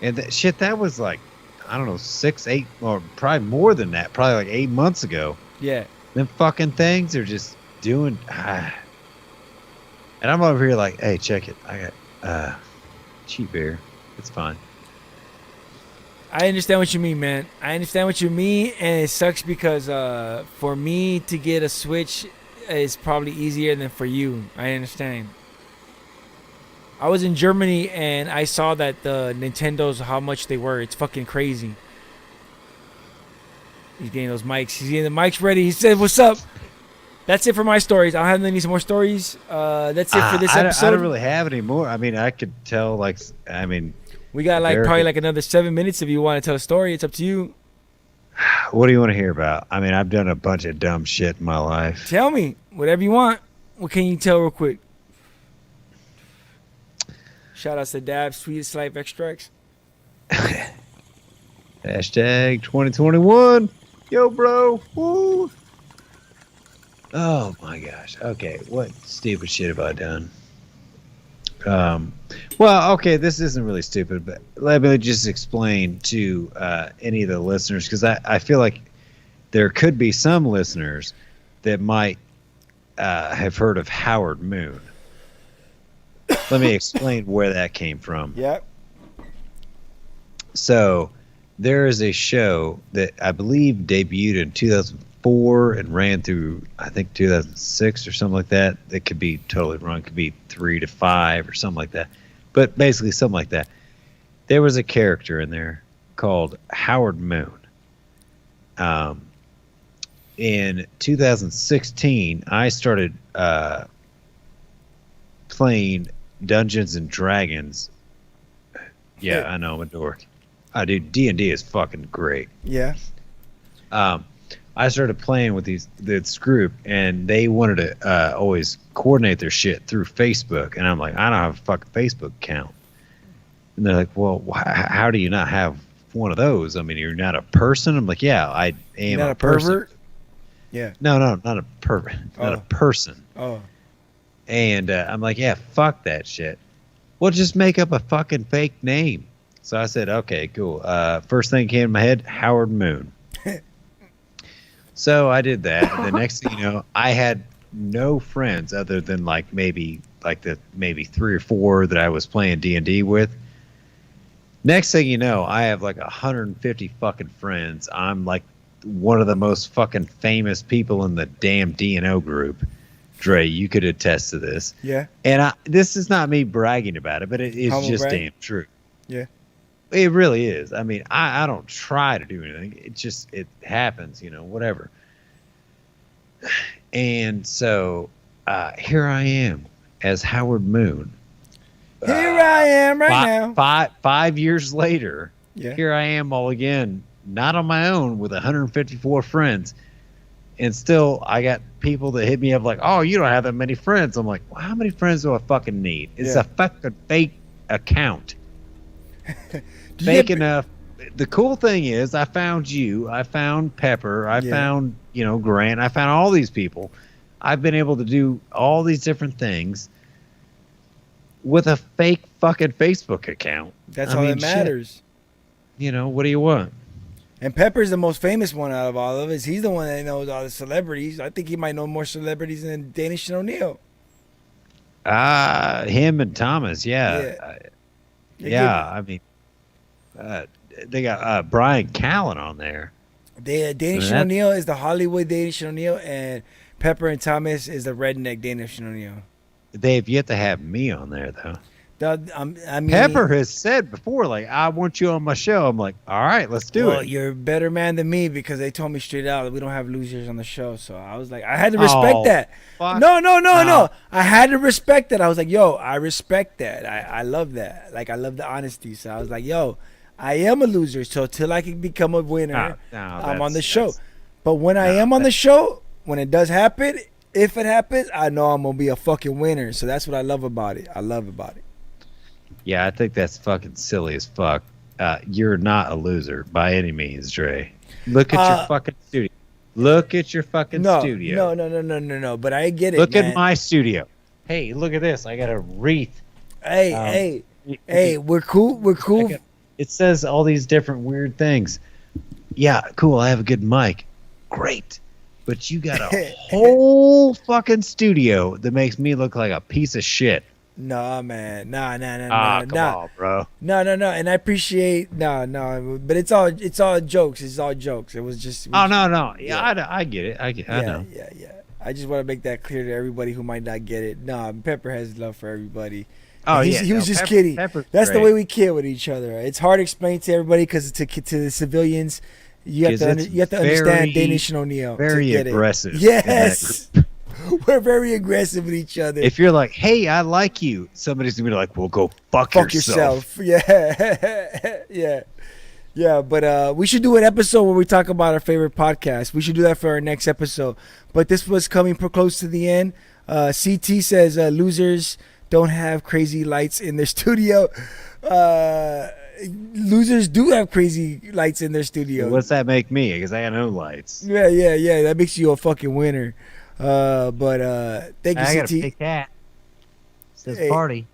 And that was like, I don't know, 6, 8, or probably more than that, probably like 8 months ago. Yeah. Them fucking things are just doing. And I'm over here like, hey, check it. I got cheap beer. It's fine. I understand what you mean, man. I understand what you mean, and it sucks because for me to get a Switch is probably easier than for you. I understand. I was in Germany and I saw that the Nintendos, how much they were. It's fucking crazy. He's getting those mics. He's getting the mics ready. We said, "What's up?" That's it for my stories. I don't have any more stories. That's it for this episode. I don't really have any more. I mean, I could tell, we got probably another 7 minutes if you want to tell a story. It's up to you. What do you want to hear about? I mean, I've done a bunch of dumb shit in my life. Tell me whatever you want. What can you tell real quick? Shout outs to Dabs, Sweetest Life Extracts. Hashtag 2021. Yo, bro. Woo. Oh my gosh. Okay, what stupid shit have I done? Well, okay, this isn't really stupid, but let me just explain to any of the listeners, because I feel like there could be some listeners that might have heard of Howard Moon. Let me explain where that came from. Yep. So there is a show that I believe debuted in 2004 and ran through, I think, 2006 or something like that. It could be totally wrong. It could be 3 to 5 or something like that. But basically something like that. There was a character in there called Howard Moon. In 2016, I started playing Dungeons and Dragons. Yeah, I know, I'm a dork. Dude, D&D is fucking great. Yeah. I started playing with this group, and they wanted to always coordinate their shit through Facebook, and I'm like, I don't have a fucking Facebook account. And they're like, well, how do you not have one of those? I mean, you're not a person. I'm like, yeah, I am Not a a person. pervert? Yeah. No, not a pervert, not a person. Oh. And I'm like, yeah, fuck that shit. Well, just make up a fucking fake name. So I said, okay, cool. First thing came to my head, Howard Moon. So I did that. And the next thing you know, I had no friends other than maybe 3 or 4 that I was playing D&D with. Next thing you know, I have 150 fucking friends. I'm like one of the most fucking famous people in the damn D&O group. Dre, you could attest to this. Yeah. And this is not me bragging about it, but it is just damn true. Yeah. It really is. I mean, I don't try to do anything. It happens, whatever. And so here I am as Howard Moon. Here I am now. 5 years later, Yeah. here I am all again, not on my own with 154 friends. And still, I got people that hit me up like, oh, you don't have that many friends. I'm like, well, how many friends do I fucking need? It's a fucking fake account. Fake enough. The cool thing is I found you. I found Pepper. I found, Grant. I found all these people. I've been able to do all these different things with a fake fucking Facebook account. That's all that matters. Shit. What do you want? And Pepper's the most famous one out of all of us. He's the one that knows all the celebrities. I think he might know more celebrities than Danish and O'Neill. Him and Thomas, yeah. I mean, they got Brian Callen on there. Danish and O'Neill is the Hollywood Danish and O'Neill, and Pepper and Thomas is the redneck Danish and O'Neill. They have yet to have me on there, though. I mean, Pepper has said before, I want you on my show. I'm like, all right, let's do it. You're a better man than me because they told me straight out that we don't have losers on the show. So I was like, I had to respect that. Fuck. No. I had to respect that. I was like, yo, I respect that. I love that. I love the honesty. So I was like, yo, I am a loser. So till I can become a winner, I'm on the show. But when I am on the show, when it does happen, if it happens, I know I'm going to be a fucking winner. So that's what I love about it. Yeah, I think that's fucking silly as fuck. You're not a loser by any means, Dre. Look at your fucking studio. Look at your fucking studio. No. But I get it. Look at my studio. Hey, look at this. I got a wreath. Hey, we're cool. It says all these different weird things. Yeah, cool. I have a good mic. Great. But you got a whole fucking studio that makes me look like a piece of shit. Nah, man. Nah. Come on, bro. No. And I appreciate but it's all jokes. It's all jokes. It was just. No. Yeah, I get it. I know. Yeah. I just want to make that clear to everybody who might not get it. Nah, Pepper has love for everybody. Oh, he was just kidding. Pepper's That's great. the way we kid with each other. It's hard to explain to everybody because to the civilians, you have to understand Danish and O'Neill. Very aggressive. Yes. We're very aggressive with each other. If you're like, hey, I like you, somebody's gonna be like, well, go fuck yourself. Yeah. But we should do an episode where we talk about our favorite podcast. We should do that for our next episode. But this was coming close to the end. CT says losers don't have crazy lights in their studio. Losers do have crazy lights in their studio. What's that make me? Because I got no lights. Yeah. That makes you a fucking winner. But thank you, I CT. gotta pick that. It says party.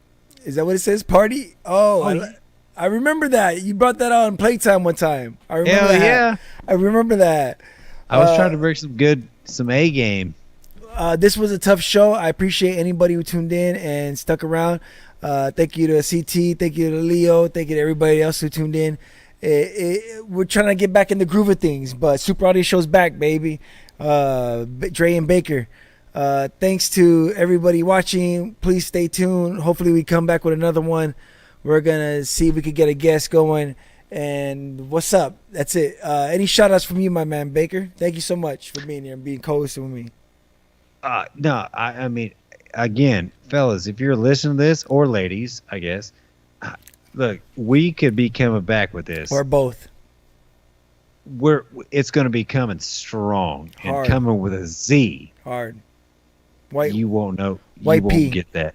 Is that what it says? Party? I remember that. You brought that on Playtime one time. I remember Hell that. yeah. I remember that. I was trying to bring some A game. This was a tough show. I appreciate anybody who tuned in and stuck around. Thank you to CT. Thank you to Leo. Thank you to everybody else who tuned in. We're trying to get back in the groove of things, but Super Audio Show's back, baby. Dre and Baker. Thanks to everybody watching. Please stay tuned. Hopefully we come back with another one. We're gonna see if we could get a guest going. And what's up? That's it. Any shout outs from you, my man Baker? Thank you so much for being here and being co-hosting with me. No, I mean, again, fellas, if you're listening to this, or ladies, I guess, look, we could be coming back with this. Or both. it's going to be coming strong and Hard. coming with a Z. Hard. White. You won't know. White you P. won't get that.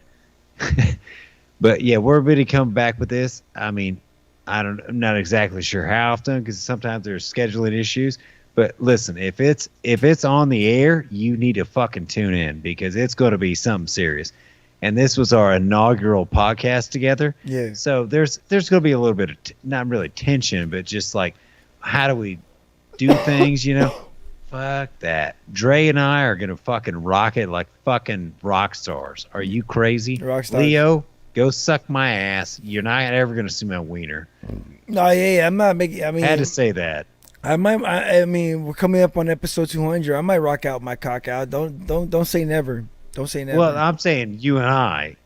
But yeah, we're going to come back with this. I mean, I'm not exactly sure how often because sometimes there's scheduling issues. But listen, if it's on the air, you need to fucking tune in because it's going to be something serious. And this was our inaugural podcast together. Yeah. So there's going to be a little bit of not really tension, but just like how do we do things, you know? Fuck that. Dre and I are going to fucking rock it like fucking rock stars. Are you crazy? Rock stars. Leo, go suck my ass. You're not ever going to see my wiener. No, yeah, I'm not making. I mean, I had to say that. I might. I mean, we're coming up on episode 200. I might rock out my cock out. Don't say never. Don't say never. Well, I'm saying you and I,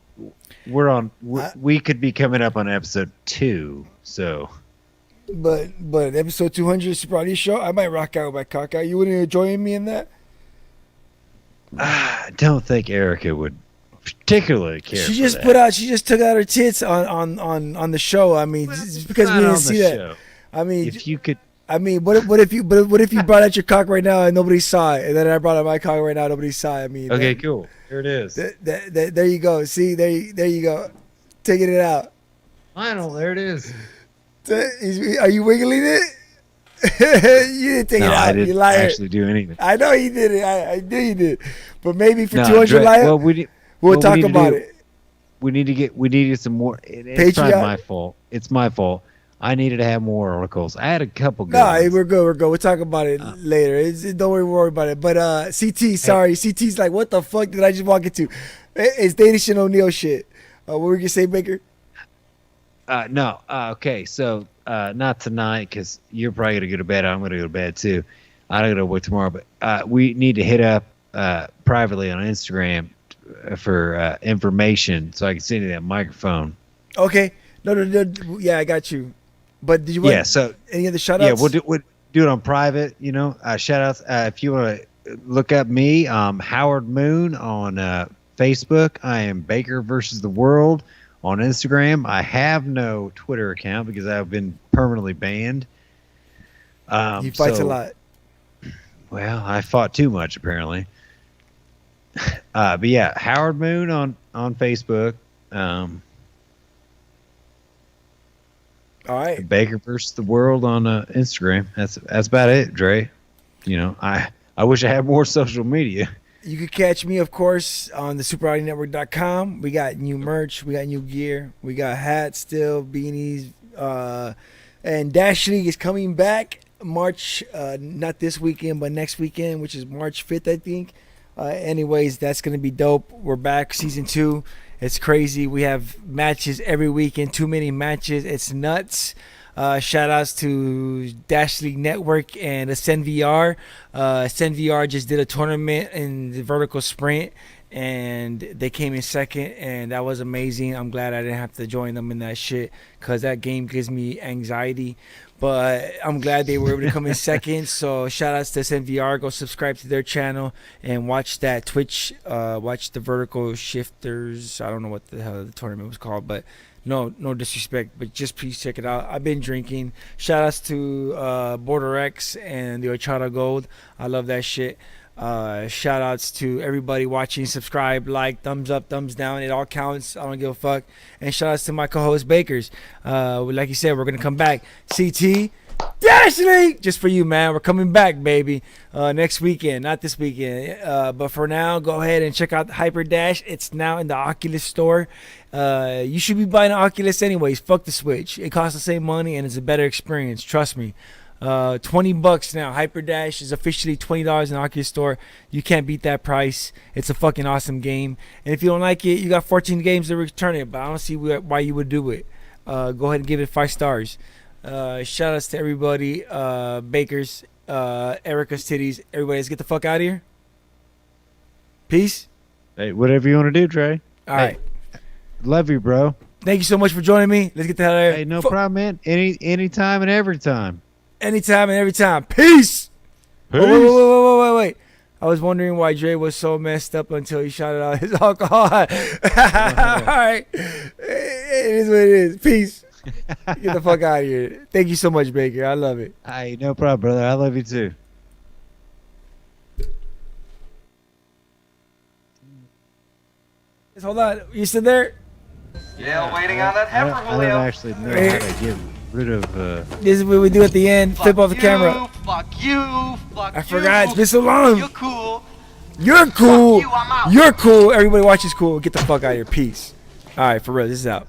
we could be coming up on episode 2. So, but episode 200 is Sobriety Show. I might rock out my cock out. You wouldn't join me in that? I don't think Erica would particularly care. She for just that. put out. She just took out her tits on the show. I mean, just because we Not didn't on see the that. show. I mean, If you could, what if you brought out your cock right now and nobody saw it, and then I brought out my cock right now, nobody saw it. I mean, okay, cool. Here it is. there you go. See, there you go, taking it out. Lionel, there it is. Are you wiggling it? You didn't take No, it out. I You didn't liar. actually do anything. I know you did it. I knew you did. But maybe for No, 200 Dre, liar, well, we'll talk about it. We need to get some more. It's probably Patreon? my fault. It's my fault. I needed to have more articles. I had a couple good No, ones. we're good. We'll talk about it later. Don't worry about it. But CT, sorry. CT's like, what the fuck did I just walk into? It's Danish and O'Neal shit. What were you going to say, Baker? No. Okay. So not tonight because you're probably gonna go to bed. I'm gonna go to bed too. I don't know what tomorrow, but we need to hit up privately on Instagram for information so I can send you that microphone. Okay. No. Yeah, I got you. But did you want So any other shout outs? yeah, we'll do it on private. You know, shout outs. If you want to look up me, Howard Moon on Facebook. I am Baker versus the World on Instagram. I have no Twitter account because I've been permanently banned. He fights a lot. Well, I fought too much apparently. But yeah, Howard Moon on Facebook. All right. Baker versus the World on Instagram. That's about it, Dre. You know, I wish I had more social media. You can catch me, of course, on the SuperBodyNetwork.com. We got new merch. We got new gear. We got hats still, beanies. And Dash League is coming back March, not this weekend, but next weekend, which is March 5th, I think. Anyways, that's going to be dope. We're back, season 2. It's crazy. We have matches every weekend, too many matches. It's nuts. Shout outs to Dash League Network and Ascend VR. Ascend VR just did a tournament in the vertical sprint and they came in second, and that was amazing. I'm glad I didn't have to join them in that shit because that game gives me anxiety. But I'm glad they were able to come in second. So shout outs to Ascend VR. Go subscribe to their channel and watch that Twitch. Watch the Vertical Shifters. I don't know what the hell the tournament was called, but no disrespect, but just please check it out. I've been drinking. Shout outs to Border X and the Ochada Gold. I love that shit. Shout outs to everybody watching. Subscribe, like, thumbs up, thumbs down. It all counts. I don't give a fuck. And shout outs to my co-host Bakers. Like you said, we're gonna come back. CT Dash League just for you, man. We're coming back, baby. Next weekend, not this weekend. But for now, go ahead and check out the Hyper Dash. It's now in the Oculus store. You should be buying an Oculus anyways. Fuck the Switch. It costs the same money and it's a better experience. Trust me. $20 now. Hyper Dash is officially $20 in the Oculus store. You can't beat that price. It's a fucking awesome game. And if you don't like it, you got 14 games to return it. But I don't see why you would do it. Go ahead and give it 5 stars. Shout outs to everybody. Bakers, Erica's Titties. Everybody, let's get the fuck out of here. Peace. Hey, whatever you want to do, Trey. All right. Love you, bro. Thank you so much for joining me. Let's get the hell out of here. Hey, no problem, man. Anytime and every time. Anytime and every time. Peace. Oh, wait. I was wondering why Dre was so messed up until he shouted out his alcohol. All right. It is what it is. Peace. Get the fuck out of here. Thank you so much, Baker. I love it. Hey, no problem, brother. I love you too. Just hold on. You still there? Yeah, waiting on that I heifer, don't Julio. actually know how to get rid of. This is what we do at the end. Flip off the camera. Fuck you, fuck I forgot. It's been so long. You're cool. You're cool. Fuck you, I'm out. You're cool. Everybody watches cool. Get the fuck out of here. Peace. All right, for real. This is out.